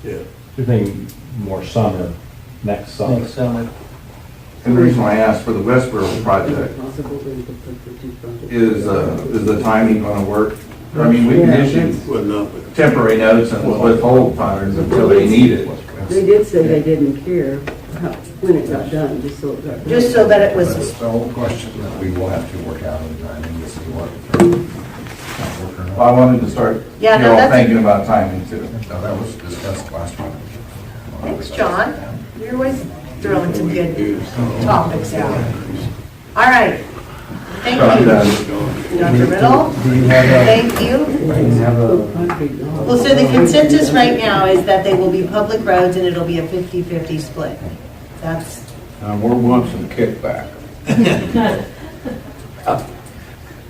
You're thinking more summer, next summer. next summer. And the reason why I asked for the Westborough project is the timing going to work? I mean, we can issue temporary notes and withhold funds until they need it. They did say they didn't care when it got done, just so it got done. Just so that it was, That's the whole question that we will have to work out in timing to see what. Well, I wanted to start, Yeah, no, all that's- thinking about timing too. No, that was discussed last week. thanks, John. You're always throwing some good topics out. All right. Thank you. Dr. Riddle, Do you have a, thank you. do you have a, Well, so the consensus right now is that they will be public roads and it'll be a 50-50 split. That's, We're wanting some kickback.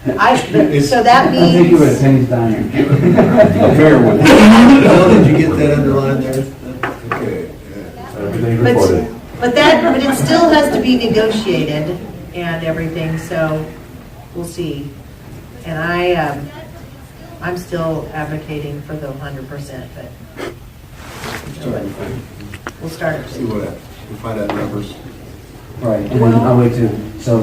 so that I think you were at means, Penny's Diner. Fair one. Did you get that underlined there? Okay. Everything recorded. but it still has to be negotiated and everything, so we'll see. And I'm still advocating for the 100%, but we'll start. See what happens. We'll find out numbers. Right, and then I'll wait too. So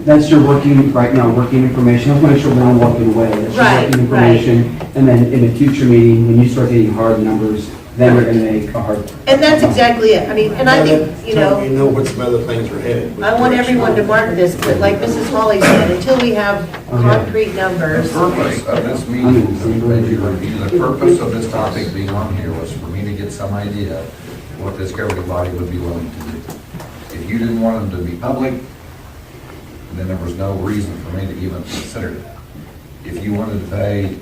that's your working, right now, working information. I want to make sure when I'm walking away, that's your Right, working information. And then in a future meeting, when you start getting hard numbers, then we're going to make a hard. And that's exactly it. I mean, and I think, You know what some other things are headed. I want everyone to mark this, but like Mrs. Hawley said, until we have concrete The numbers. purpose of this meeting, as you review, the purpose of this topic being on here was for me to get some idea what this governing body would be willing to do. If you didn't want them to be public, then there was no reason for me to even consider it. If you wanted to pay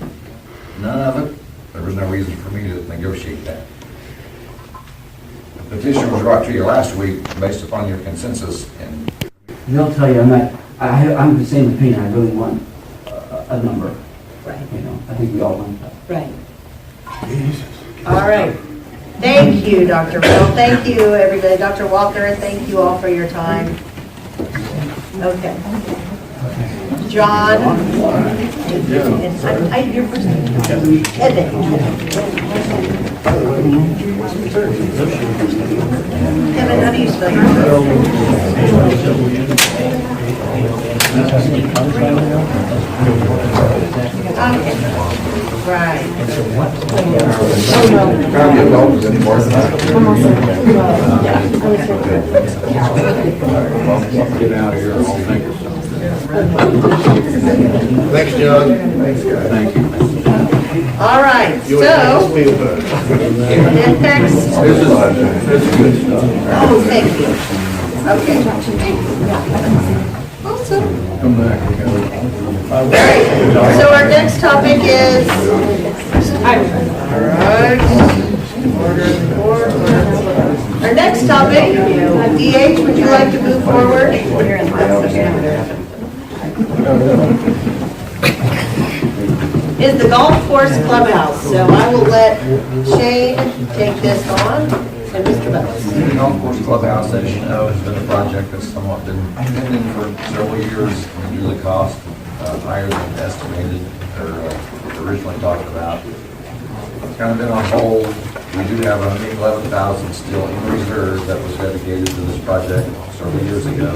none of it, there was no reason for me to negotiate that. The petition was brought to you last week based upon your consensus, and They'll tell you, I'm the same opinion. I really want a number. Right. You know, I think we all want that. Right. All right. Thank you, Dr. Riddle. Thank you, everybody. Dr. Walker, thank you all for your time. Okay. John. Your first name. Kevin, how do you spell Okay. Right. Get out of here, I'll think of something. Thanks, John. Thanks, guys. Thank you. All right, so, the next, This is good stuff. oh, thank you. Okay. Awesome. Come back. All right, so our next topic is, all right. Our next topic, DH, would you like to move forward? Is the golf course clubhouse, so I will let Shane take this on, and Mr. Bellis. the golf course clubhouse, as you know, has been a project that's somewhat been pending for several years. It usually cost higher than estimated or originally talked about. It's kind of been on hold. We do have $111,000 still in reserve that was dedicated to this project several years ago.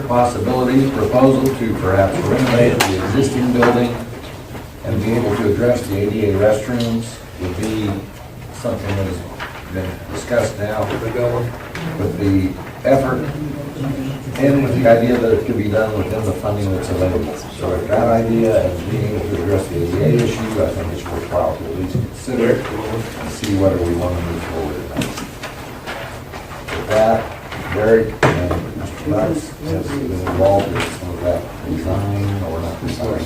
another possibility, proposal to perhaps renovate the existing building and be able to address the ADA restrooms would be something that has been discussed now with the effort and with the idea that it could be done within the funding that's available. So with that idea and being able to address the ADA issue, I think it's worthwhile to at least consider and see whether we want to move forward or not. With that, Derek and Mr. Lutz has been involved in some of that design or not design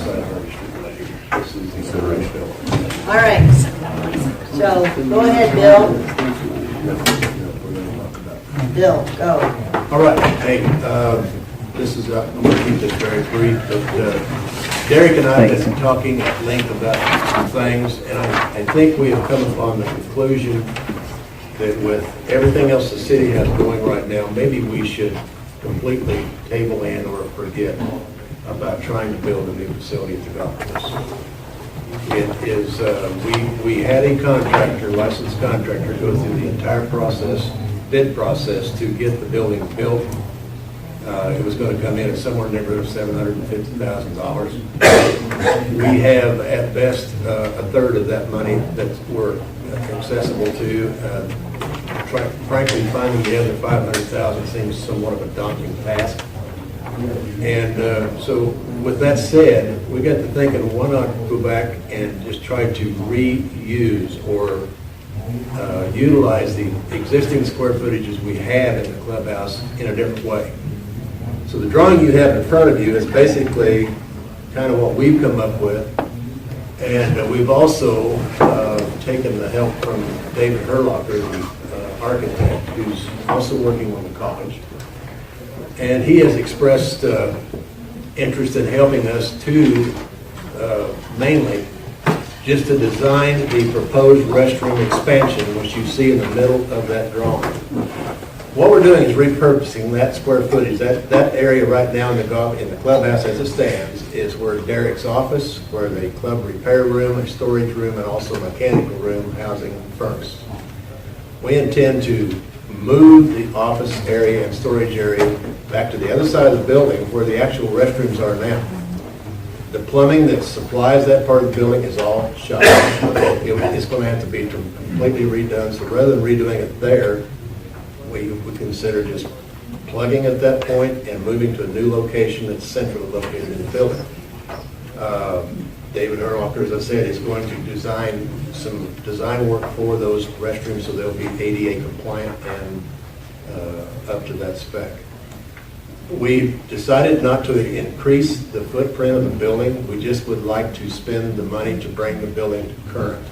consideration. All right, so go ahead, Bill. Bill, go. All right, hey, this is, I'm going to keep this very brief, but Derek and I have been talking at length about some things, and I think we have come upon the conclusion that with everything else the city has going right now, maybe we should completely table and or forget about trying to build a new facility at the golf course. It is, we had a contractor, licensed contractor, go through the entire process, bid process to get the building built. It was going to come in at somewhere in the neighborhood of $750,000. We have at best a third of that money that we're accessible to. Frankly, finding the other $500,000 seems somewhat of a daunting task. And so with that said, we got to thinking, why not go back and just try to reuse or utilize the existing square footages we have in the clubhouse in a different way. So the drawing you have in front of you is basically kind of what we've come up with. And we've also taken the help from David Herlocker, the architect, who's also working on the college. And he has expressed interest in helping us to mainly just to design the proposed restroom expansion, which you see in the middle of that drawing. What we're doing is repurposing that square footage. That area right now in the clubhouse as it stands is where Derek's office, where the club repair room, a storage room, and also a mechanical room housing furnace. We intend to move the office area and storage area back to the other side of the building where the actual restrooms are now. The plumbing that supplies that part of the building is all shut off. It's going to have to be completely redone. So rather than redoing it there, we would consider just plugging at that point and moving to a new location that's centrally located in the building. David Herlocker, as I said, is going to design some design work for those restrooms so they'll be ADA compliant and up to that spec. We decided not to increase the footprint of the building. We just would like to spend the money to bring the building to current.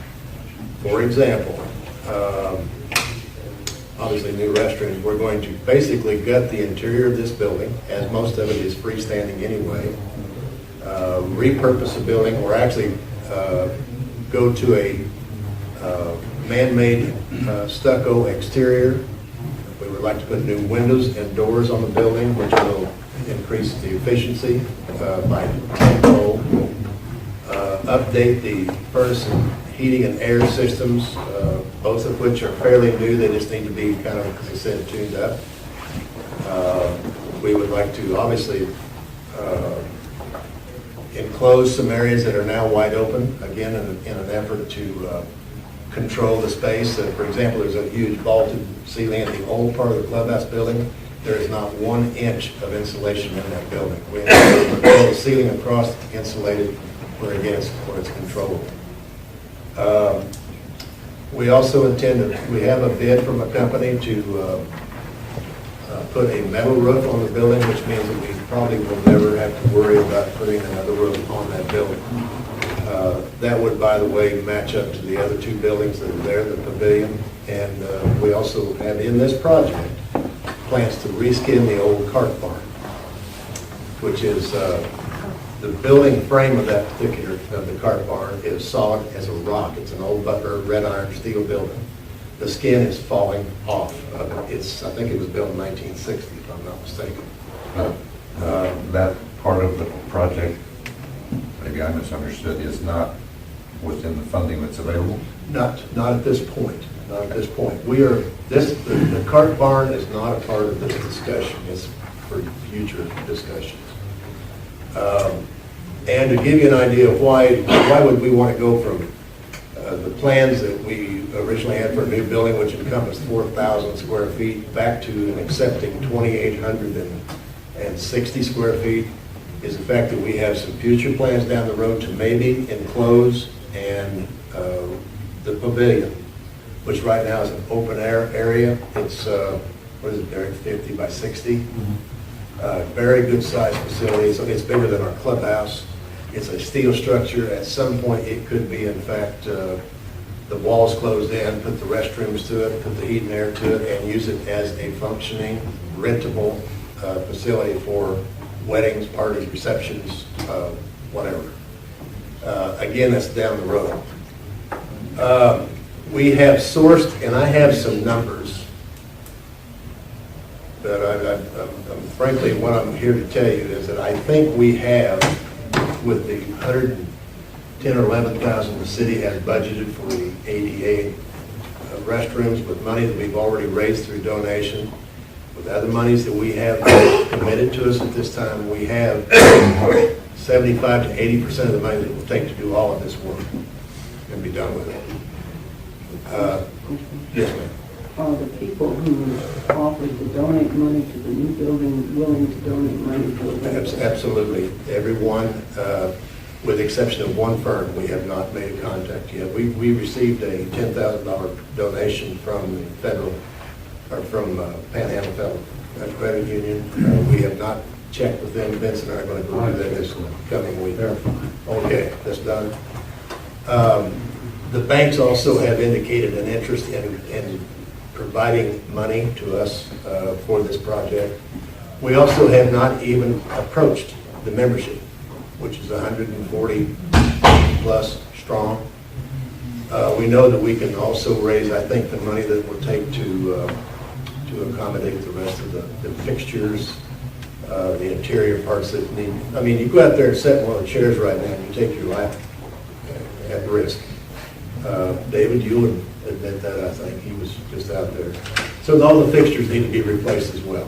For example, obviously new restrooms. We're going to basically gut the interior of this building, as most of it is freestanding anyway, repurpose the building, or actually go to a man-made stucco exterior. We would like to put new windows and doors on the building, which will increase the efficiency by tenfold. Update the furnace and heating and air systems, both of which are fairly new. They just need to be kind of, as I said, tuned up. We would like to obviously enclose some areas that are now wide open, again, in an effort to control the space. For example, there's a huge vaulted ceiling in the old part of the clubhouse building. There is not 1 inch of insulation in that building. We have to build the ceiling across insulated where it's controllable. We also intend to, we have a bid from a company to put a metal roof on the building, which means that we probably will never have to worry about putting another roof on that building. That would, by the way, match up to the other 2 buildings that are there, the pavilion. And we also have in this project plans to reskin the old cart barn, which is the building frame of that particular, of the cart barn is solid as a rock. It's an old Butler red iron steel building. The skin is falling off of it. I think it was built in 1960, if I'm not mistaken. That part of the project, maybe I misunderstood, is not within the funding that's available? Not at this point. Not at this point. We are, the cart barn is not a part of this discussion. It's for future discussions. And to give you an idea of why would we want to go from the plans that we originally had for a new building, which encompassed 4,000 square feet, back to accepting 2,860 square feet, is the fact that we have some future plans down the road to maybe enclose and the pavilion, which right now is an open air area. It's, what is it, Derek, 50 by 60? Very good sized facility. It's bigger than our clubhouse. It's a steel structure. At some point, it could be, in fact, the walls closed in, put the restrooms to it, put the heat and air to it, and use it as a functioning, rentable facility for weddings, parties, receptions, whatever. Again, that's down the road. We have sourced, and I have some numbers, but frankly, what I'm here to tell you is that I think we have, with the 110 or 11,000 the city has budgeted for the ADA restrooms, with money that we've already raised through donation, with other monies that we have committed to us at this time, we have 75 to 80% of the money that it will take to do all of this work and be done with it. Yes, ma'am. Are the people who offered to donate money to the new building willing to donate money to the Absolutely. Everyone, with the exception of one firm, we have not made a contact yet. We received a $10,000 donation from the federal, or from Panhandle Federal Credit Union. We have not checked with them. Vince and I are going to go do that this coming week. Okay, that's done. The banks also have indicated an interest in providing money to us for this project. We also have not even approached the membership, which is 140 plus strong. We know that we can also raise, I think, the money that it will take to accommodate the rest of the fixtures, the interior parts that need. I mean, you go out there and sit in one of the chairs right now and you take your life at risk. David, you would admit that, I think. He was just out there. So all the fixtures need to be replaced as well.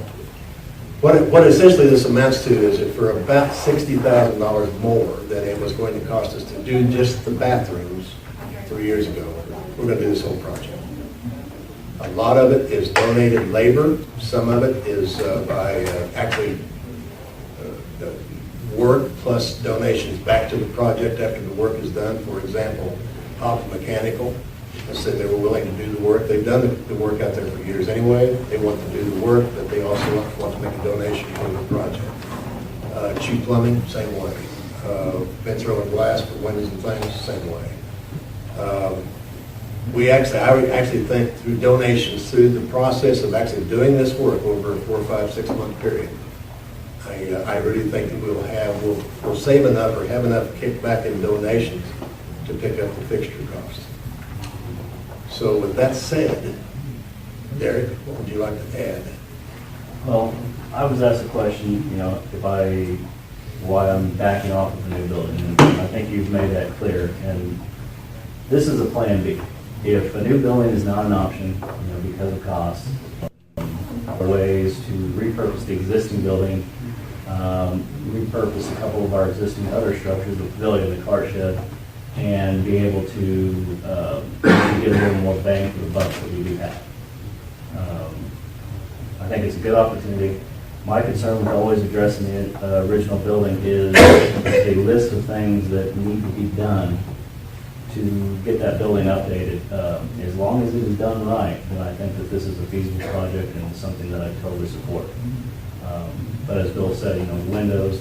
What essentially this amounts to is that for about $60,000 more than it was going to cost us to do just the bathrooms 3 years ago, we're going to do this whole project. A lot of it is donated labor. Some of it is by actually work plus donations back to the project after the work is done. For example, Hop Mechanical said they were willing to do the work. They've done the work out there for years anyway. They want to do the work, but they also want to make a donation for the project. Chew Plumbing, same way. Vince Rowan Glass for windows and things, same way. I would actually think through donations, through the process of actually doing this work over a 4, 5, 6 month period, I really think that we'll save enough or have enough kickback in donations to pick up the fixture cost. So with that said, Derek, what would you like to add? Well, I was asked a question, why I'm backing off of the new building, and I think you've made that clear, and this is a plan B. If a new building is not an option, because of cost, ways to repurpose the existing building, repurpose a couple of our existing other structures, the pavilion, the cart shed, and be able to get a little more bang for the buck that we do have. I think it's a good opportunity. My concern with always addressing the original building is a list of things that need to be done to get that building updated. As long as it is done right, then I think that this is a feasible project and something that I totally support. But as Bill said, windows,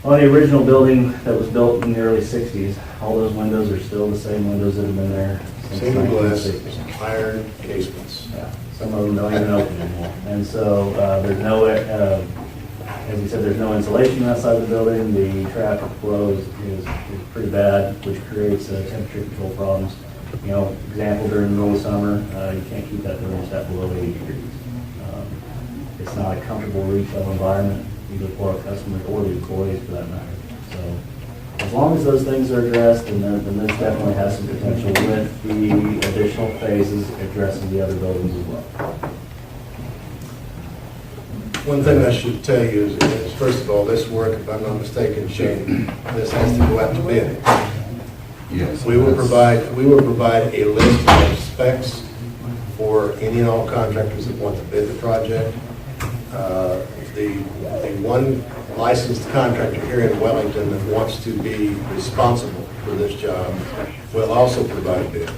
on the original building that was built in the early 60s, all those windows are still the same windows that have been there since Single glass, 1960. iron casements. Yeah, some of them don't even open anymore. And so there's no, as you said, there's no insulation outside the building. The traffic flow is pretty bad, which creates temperature control problems. Example, during the middle of summer, you can't keep that building set below 80 degrees. It's not a comfortable retail environment, either for our customers or the employees for that matter. So as long as those things are addressed, then this definitely has some potential with the additional phases addressing the other buildings as well. One thing I should tell you is, first of all, this work, if I'm not mistaken, Shane, this has to go out to bid. Yes. We will provide a list of specs for any and all contractors that want to bid the project. The one licensed contractor here in Wellington that wants to be responsible for this job will also provide a bid.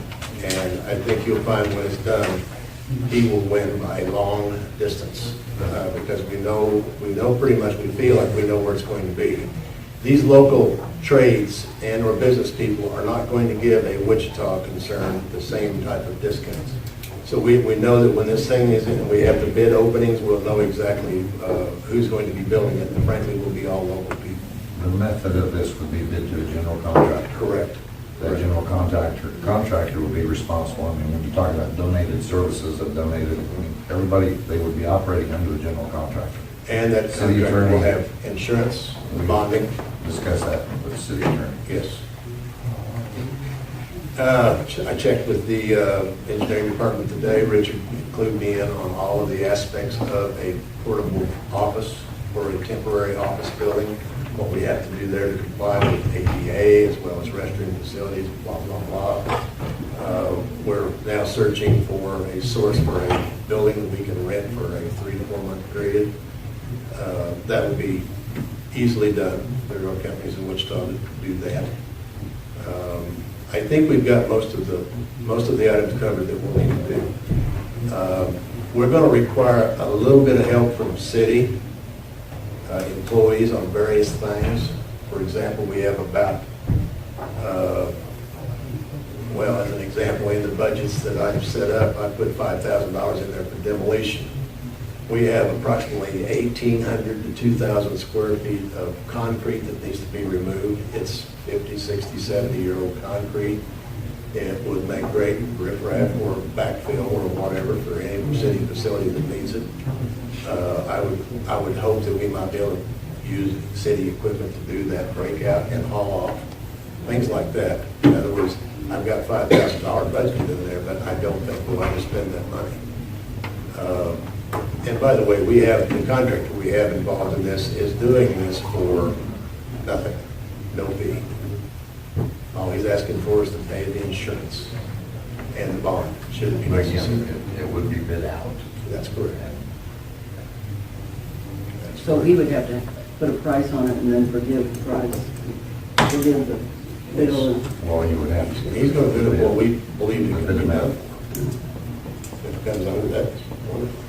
And I think you'll find when it's done, he will win by a long distance, because we know pretty much, we feel like we know where it's going to be. These local trades and or business people are not going to give a Wichita concern the same type of discounts. So we know that when this thing is in, we have the bid openings, we'll know exactly who's going to be building it, and frankly, will be all local people. The method of this would be bid to a general contractor. Correct. That general contractor would be responsible. I mean, when you talk about donated services of donated, I mean, everybody, they would be operating under the general contractor. And that City contractor will attorney. have insurance, bonding. Discuss that with the city attorney. Yes. I checked with the engineering department today. Richard included me in on all of the aspects of a portable office or a temporary office building, what we have to do there to comply with ADA as well as restroom facilities, blah, blah, blah. We're now searching for a source for a building that we can rent for a 3 to 4 month period. That would be easily done. There are companies in Wichita that do that. I think we've got most of the items covered that we'll need to do. We're going to require a little bit of help from city employees on various things. For example, we have about, well, as an example, in the budgets that I've set up, I put $5,000 in there for demolition. We have approximately 1,800 to 2,000 square feet of concrete that needs to be removed. It's 50, 60, 70-year-old concrete. It would make great riprap or backfill or whatever for any city facility that needs it. I would hope that we might be able to use city equipment to do that, break out and haul off, things like that. In other words, I've got $5,000 budgeted in there, but I don't think we'll ever spend that money. And by the way, the contractor we have involved in this is doing this for nothing, no fee. All he's asking for is to pay the insurance and the bond, should it be necessary. It would be bid out. That's correct. So he would have to put a price on it and then forgive the price, forgive the bill. Well, you would have to. He's going to bid it what we believe it can be done. If it comes under that, wonderful.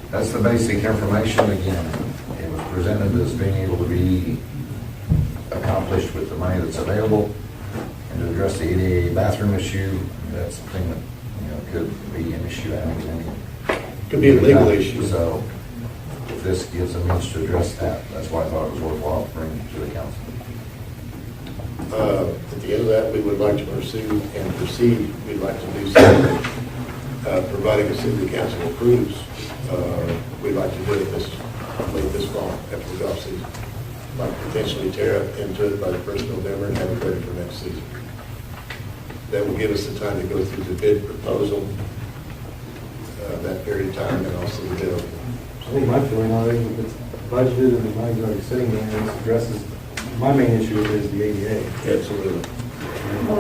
That's the basic information. Again, it was presented as being able to be accomplished with the money that's available, and to address the ADA bathroom issue. That's something that, could be an issue. I think Could be a legal issue. So if this gives a means to address that, that's why I thought it was worthwhile bringing it to the council. At the end of that, we would like to pursue and proceed. We'd like to do something, providing the city council approves. We'd like to do it late this fall after the off season. Like potentially tear up into it by the 1st of November and have it ready for next season. That will give us the time to go through the bid proposal, that period of time, and also the bid opening. I think my feeling on it is if it's budgeted and the money's already sitting there, and this addresses, my main issue is the ADA. Absolutely.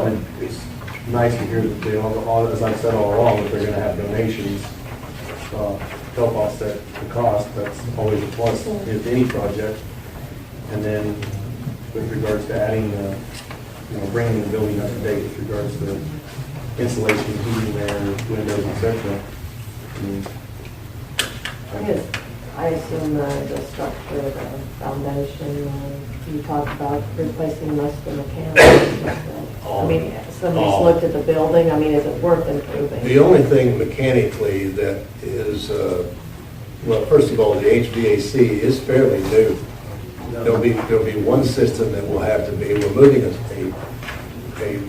And it's nice to hear that they all, as I said all along, that they're gonna have donations, to help offset the cost. That's always a plus with any project. And then with regards to adding the, bringing the building up to date with regards to insulation, heating there, windows, et cetera. I assume the structure, the foundation, you talked about replacing most of the mechanics. Somebody's looked at the building, is it worth improving? The only thing mechanically that is, well, first of all, the HVAC is fairly new. There'll be one system that will have to be, we're moving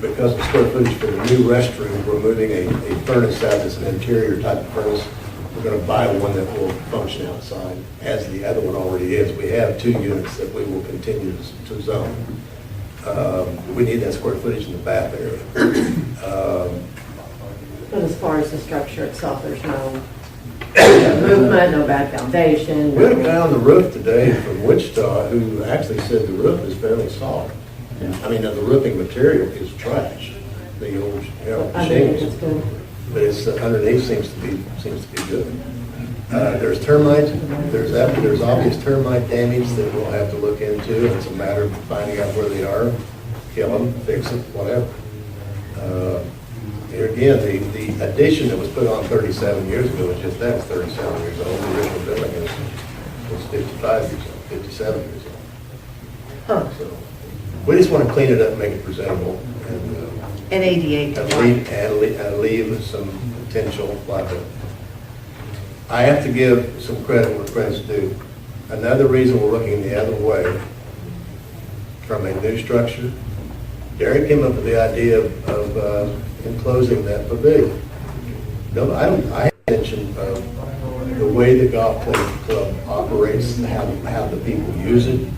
because of square footage for the new restroom, we're moving a furnace out that's an interior type of furnace. We're going to buy one that will function outside, as the other one already is. We have 2 units that we will continue to zone. We need that square footage in the bath area. But as far as the structure itself, there's no movement, no bad foundation. We had a guy on the roof today from Wichita who actually said the roof is fairly solid. I mean, the roofing material is trash, the old, shingles. But it's, underneath seems to be good. There's termites, there's obvious termite damage that we'll have to look into. It's a matter of finding out where they are, kill them, fix it, whatever. Here again, the addition that was put on 37 years ago was just that, it's 37 years old. The original building was 55 years old, 57 years old. So we just want to clean it up, make it presentable, And ADA. and leave some potential liability. I have to give some credit where credit's due. Another reason we're looking the other way from a new structure, Derek came up with the idea of enclosing that pavilion. No, I mentioned the way the golf club operates, how the people use it.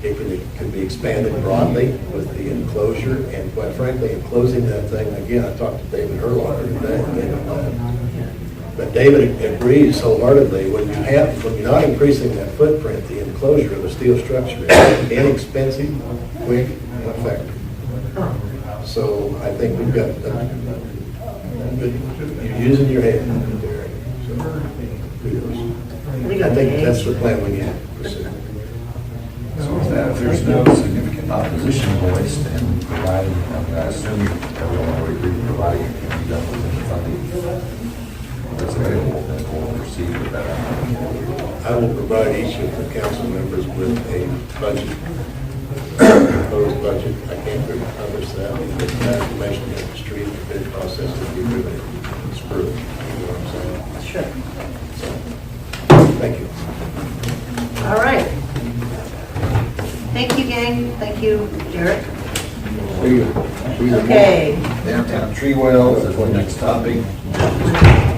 It can be expanded broadly with the enclosure, and quite frankly, enclosing that thing, again, I talked to David Herlocker today, but David agrees wholeheartedly, when you're not increasing that footprint, the enclosure of the steel structure is inexpensive, quick, and effective. So I think we've got, you're using your head, Derek. So kudos. I think that's the plan we need to pursue. So if there's no significant opposition voiced and providing, I mean, I assume everyone would agree with providing it can be done within the funding that's available, then we'll proceed with that. I will provide each of the council members with a budget, proposed budget. I can't publish that, but that information in the street, the bid process will be really screwed. You know what I'm saying? Sure. So, thank you. All right. Thank you, gang. Thank you, Derek. Okay. Downtown tree wells is the next topic.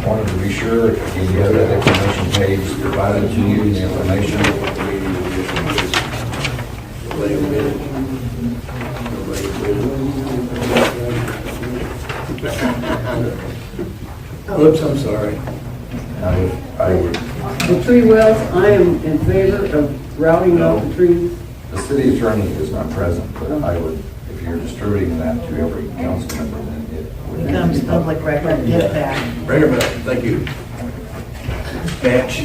Wanted to be sure if you have that information page provided to you, the information. Oops, I'm sorry. I would. The tree wells, I am in favor of routing out the trees. The city attorney is not present, but I would, if you're distributing that to every council member, then it would Becomes public record. Get that. Bring it back. Thank you. Batch.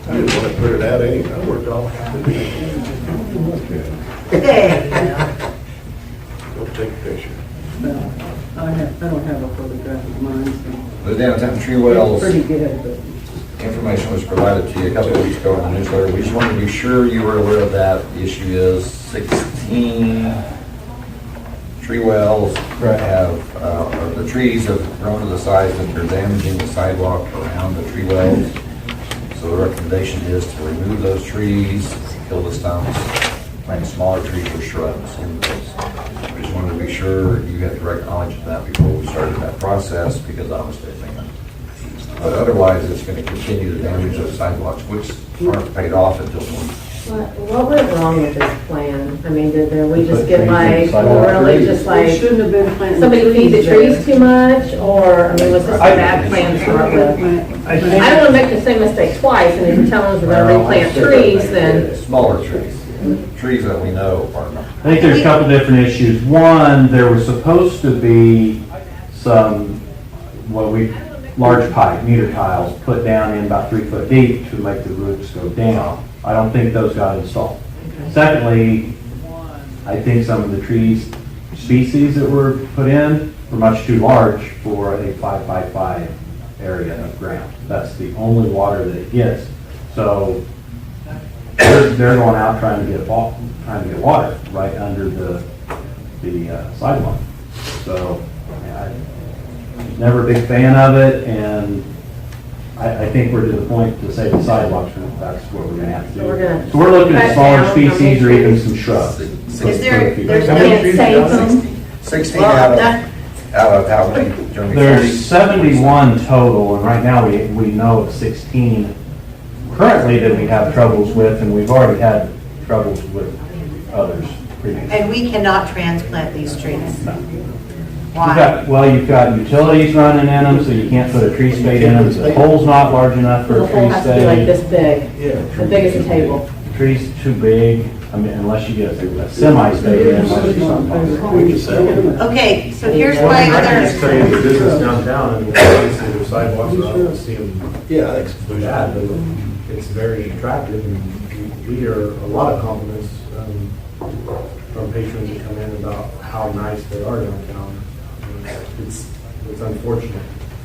I didn't want to put it out anyway. I worked off. Hey. Don't take a picture. No, I don't have a photograph of mine, so. The downtown tree wells. It's pretty good, but. Information was provided to you a couple of weeks ago in the newsletter. We just wanted to be sure you were aware of that. The issue is 16 tree wells have, the trees have grown to the size that they're damaging the sidewalk around the tree wells. So the recommendation is to remove those trees, kill the stumps, plant smaller trees or shrubs in those. We just wanted to be sure you had direct knowledge of that before we started that process, because obviously I think, but otherwise it's going to continue to damage those sidewalks, which aren't paid off until What went wrong with this plan? I mean, did we just get like, really just like, Shouldn't have been planting somebody feed the trees trees too much? Or, I mean, was this a bad plan to start with? I don't want to make the same mistake twice, and if you're telling us we're going to replant trees, then. smaller trees, trees that we know are not. I think there's a couple different issues. One, there was supposed to be some, large pipe, meter tiles, put down in about 3 foot deep to make the roots go down. I don't think those got installed. Secondly, I think some of the trees species that were put in were much too large for a 5 by 5 area of ground. That's the only water that it gets. So they're going out trying to get water right under the sidewalk. So I was never a big fan of it, and I think we're to the point to say the sidewalks, that's what we're going to have to do. So we're looking at smaller species or even some shrubs. Is there's How many trees are down? 16 out of how many? There's 71 total, and right now we know of 16 currently that we have troubles with, and we've already had troubles with others previously. And we cannot transplant these trees. Why? You've got utilities running in them, so you can't put a tree spade in them. The hole's not large enough for The a hole tree has to be like spade. this big, the big as a table. The tree's too big, I mean, unless you get a semi-spade in, unless you something. Okay, so here's my I can just tell you the other, business downtown, I mean, obviously their sidewalks are, I don't see them Yeah, I think so. bad, but it's very attractive, and we hear a lot of compliments from patrons that come in about how nice they are downtown. It's unfortunate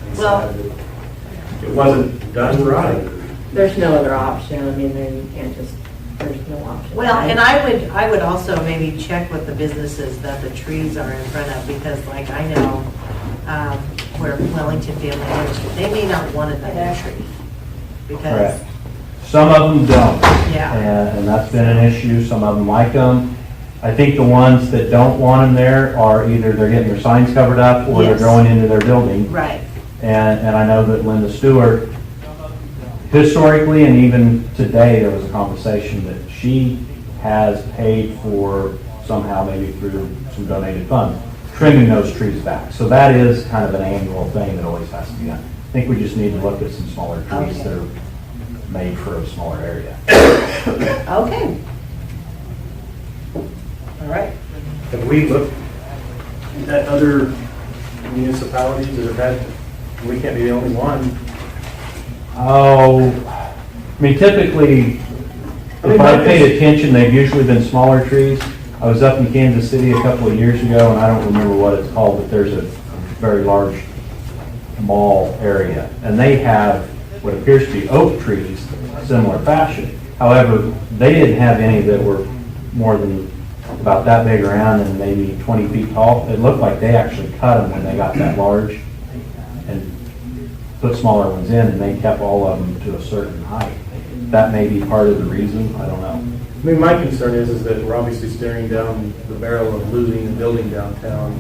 and Well- sad that it wasn't done right. There's no other option, I mean, there you can't just, there's no option. well, and I would also maybe check with the businesses that the trees are in front of, because like I know, where Wellington Family Heritage, they may not want another tree. Because, Correct. Some of them don't. yeah, And that's been an issue. Some of them like them. I think the ones that don't want them there are either they're getting their signs covered up or they're Yes. going into their building. right. And I know that Linda Stewart, historically and even today, there was a conversation that she has paid for somehow, maybe through some donated funds, trimming those trees back. So that is kind of an annual thing that always has to be done. I think we just need to look at some smaller trees that are made for a smaller area. Okay. All right. Have we looked at other municipalities that have had, we can't be the only one. Oh, I mean, typically, if I paid attention, they've usually been smaller trees. I was up in Kansas City a couple of years ago, and I don't remember what it's called, but there's a very large mall area, and they have what appears to be oak trees, similar fashion. However, they didn't have any that were more than about that big around and maybe 20 feet tall. It looked like they actually cut them when they got that large and put smaller ones in, and they kept all of them to a certain height. That may be part of the reason, I don't know. I mean, my concern is that we're obviously staring down the barrel of losing a building downtown,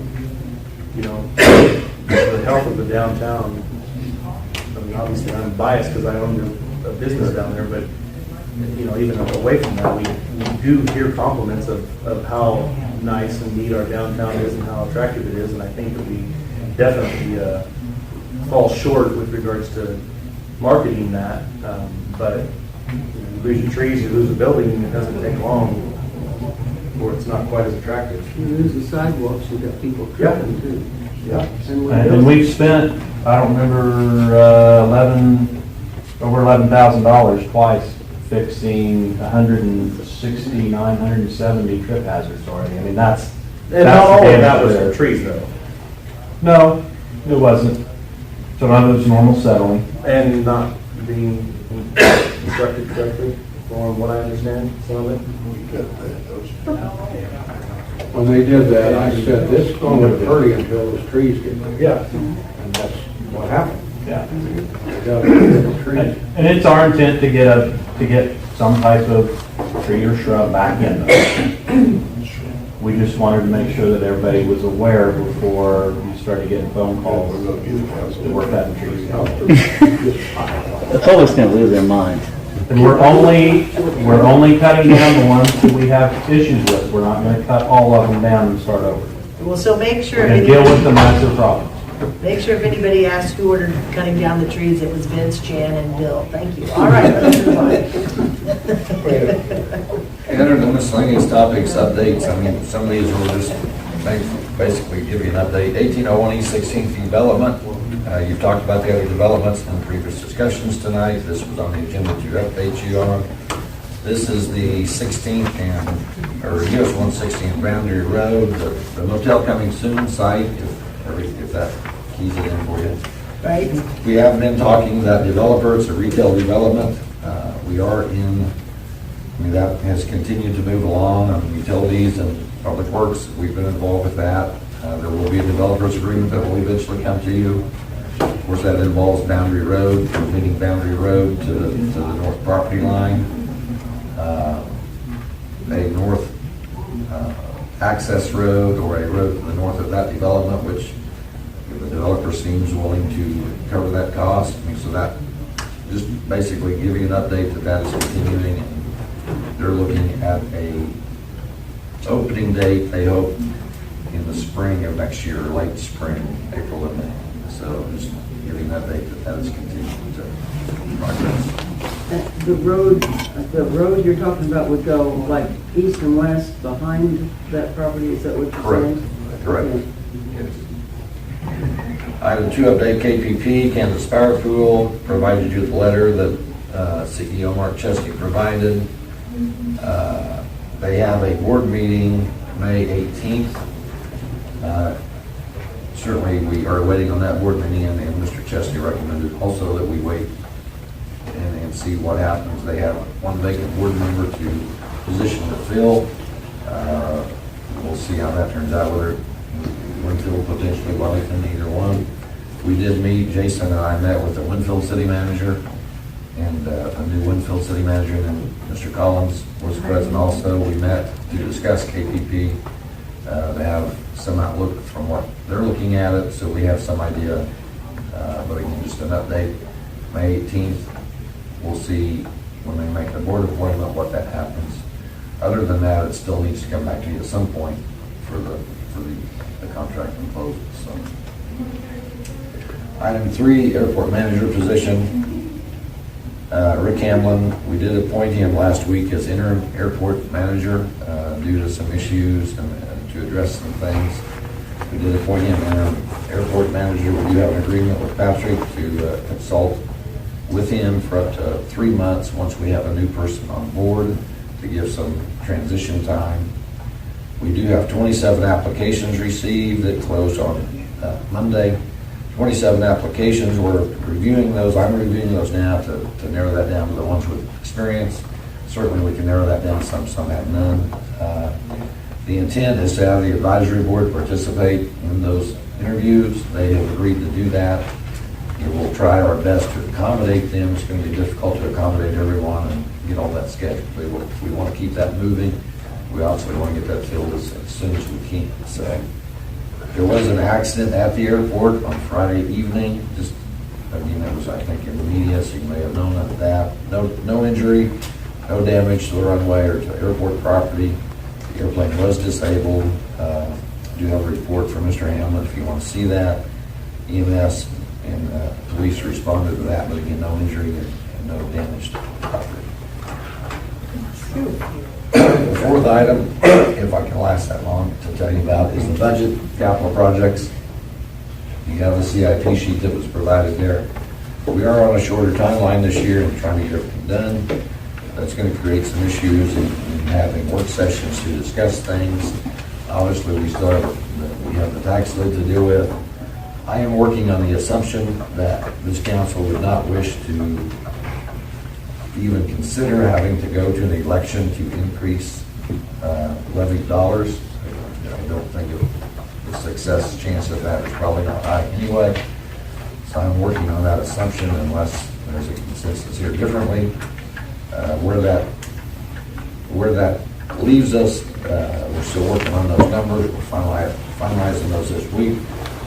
you know, the health of the downtown. I mean, obviously I'm biased because I own a business down there, but, you know, even away from that, we do hear compliments of how nice and neat our downtown is and how attractive it is, and I think that we definitely fall short with regards to marketing that, but you lose your trees, you lose a building, and it doesn't take long, or it's not quite as attractive. You lose the sidewalks, you got people Yeah. cutting too. Yeah. And we've spent, I don't remember, over $11,000 twice fixing 169, 170 trip hazards already. I mean, that's. And not all of that was for trees, though. No, it wasn't. Some of it was normal settling. And not being constructed correctly, from what I understand, some of it. When they did that, I said, this is going to hurry until those trees get there. Yeah. And that's what happened. Yeah. They got the trees. And it's our intent to get some type of tree or shrub back in them. We just wanted to make sure that everybody was aware before you started getting phone calls to work out the trees. The public's gonna lose their mind. And we're only cutting down the ones that we have issues with. We're not gonna cut all of them down and start over. Well, so make sure. We're gonna deal with the massive problems. Make sure if anybody asks who ordered cutting down the trees, it was Vince, Jan, and Bill. Thank you. All right, let's move on. And under the miscellaneous topics, updates, I mean, some of these will just basically give you an update. 1801 East 16th development, you've talked about the other developments in previous discussions tonight. This was on the agenda to update you on. This is the 16th or US 116th Boundary Road, the motel coming soon site, if that keys it in for you. Right. We have been talking to that developer, it's a retail development. We are in, I mean, that has continued to move along on utilities and public works. We've been involved with that. There will be a developer's agreement that will eventually come to you. Of course, that involves Boundary Road, completing Boundary Road to the north property line. A north access road or a road to the north of that development, which the developer seems willing to cover that cost. So that just basically give you an update that is continuing. They're looking at a opening date, they hope, in the spring of next year, late spring, April or May. So just giving that date that is continuing to progress. The road you're talking about would go like east and west behind that property, is that what you're saying? Correct. Yes. Item 2, update KPP, Kansas Power Pool, provided you with the letter that CEO Mark Chesky provided. They have a board meeting May 18th. Certainly, we are waiting on that board meeting, and Mr. Chesky recommended also that we wait and see what happens. They have one vacant board member to position to fill. We'll see how that turns out, whether Winfield potentially Wellington, either one. We did meet, Jason and I met with the Winfield city manager and a new Winfield city manager, and Mr. Collins was present also. We met to discuss KPP. They have some outlook from what they're looking at it, so we have some idea. But again, just an update. May 18th, we'll see when they make the board appointment what that happens. Other than that, it still needs to come back to you at some point for the contract and close. So, item 3, airport manager position. Rick Hamlin, we did appoint him last week as interim airport manager due to some issues and to address some things. We did appoint him interim airport manager. We do have an agreement with Patrick to consult with him for up to 3 months once we have a new person on board to give some transition time. We do have 27 applications received that closed on Monday. 27 applications, we're reviewing those. I'm reviewing those now to narrow that down to the ones with experience. Certainly we can narrow that down, some have none. The intent is to have the advisory board participate in those interviews. They have agreed to do that. We will try our best to accommodate them. It's going to be difficult to accommodate everyone and get all that scheduled. We want to keep that moving. We also want to get that filled as soon as we can. So there was an accident at the airport on Friday evening. Just, again, that was, I think, in the media, so you may have known of that. No injury, no damage to the runway or to airport property. The airplane was disabled. Do have a report from Mr. Hamlin if you want to see that. EMS and police responded to that, but again, no injury and no damage to the property. The fourth item, if I can last that long to tell you about, is the budget capital projects. You have the CIP sheet that was provided there. We are on a shorter timeline this year and trying to get everything done. That's going to create some issues in having work sessions to discuss things. Obviously, we still have the tax lid to deal with. I am working on the assumption that this council would not wish to even consider having to go to an election to increase levied dollars. I don't think the success chance of that is probably not high anyway. So I'm working on that assumption unless there's a consensus here differently. Where that leaves us, we're still working on those numbers. We're finalizing those this week.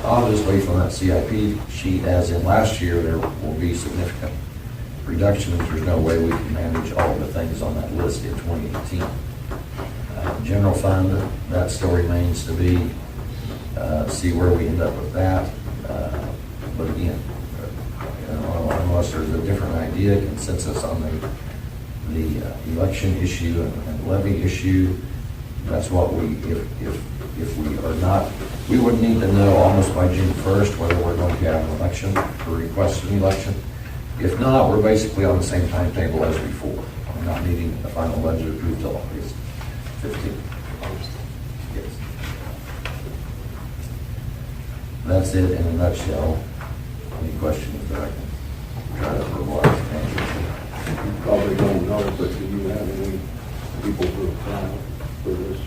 Obviously, from that CIP sheet, as in last year, there will be significant reductions. There's no way we can manage all the things on that list in 2018. General fund, that still remains to be, see where we end up with that. But again, unless there's a different idea, consensus on the election issue and levy issue, that's what if we are not, we would need to know almost by June 1st whether we're going to have an election or request an election. If not, we're basically on the same timetable as before. We're not needing the final budget approved till August 15th. Yes. That's it in a nutshell. Any questions that I can try to provide an answer to? You probably don't know, but do you have any people who apply for this?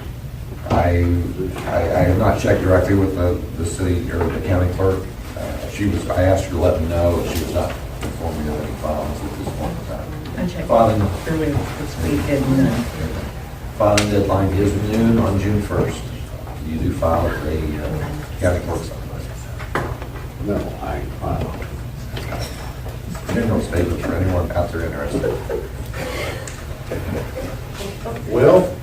I have not checked directly with the city or the county clerk. I asked her to let me know, and she was not informed me of any filings at this point in time. I checked Filing earlier this week and filing deadline is noon on June 1st. You do file at the county clerk's office. No, I filed. General statement for anyone out there interested. Well,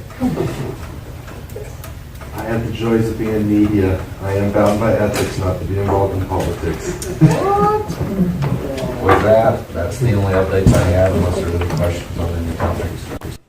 I have to joys of being media. I am bound by ethics not to be involved in politics. With that, that's the only updates I have unless there are any questions on any topics.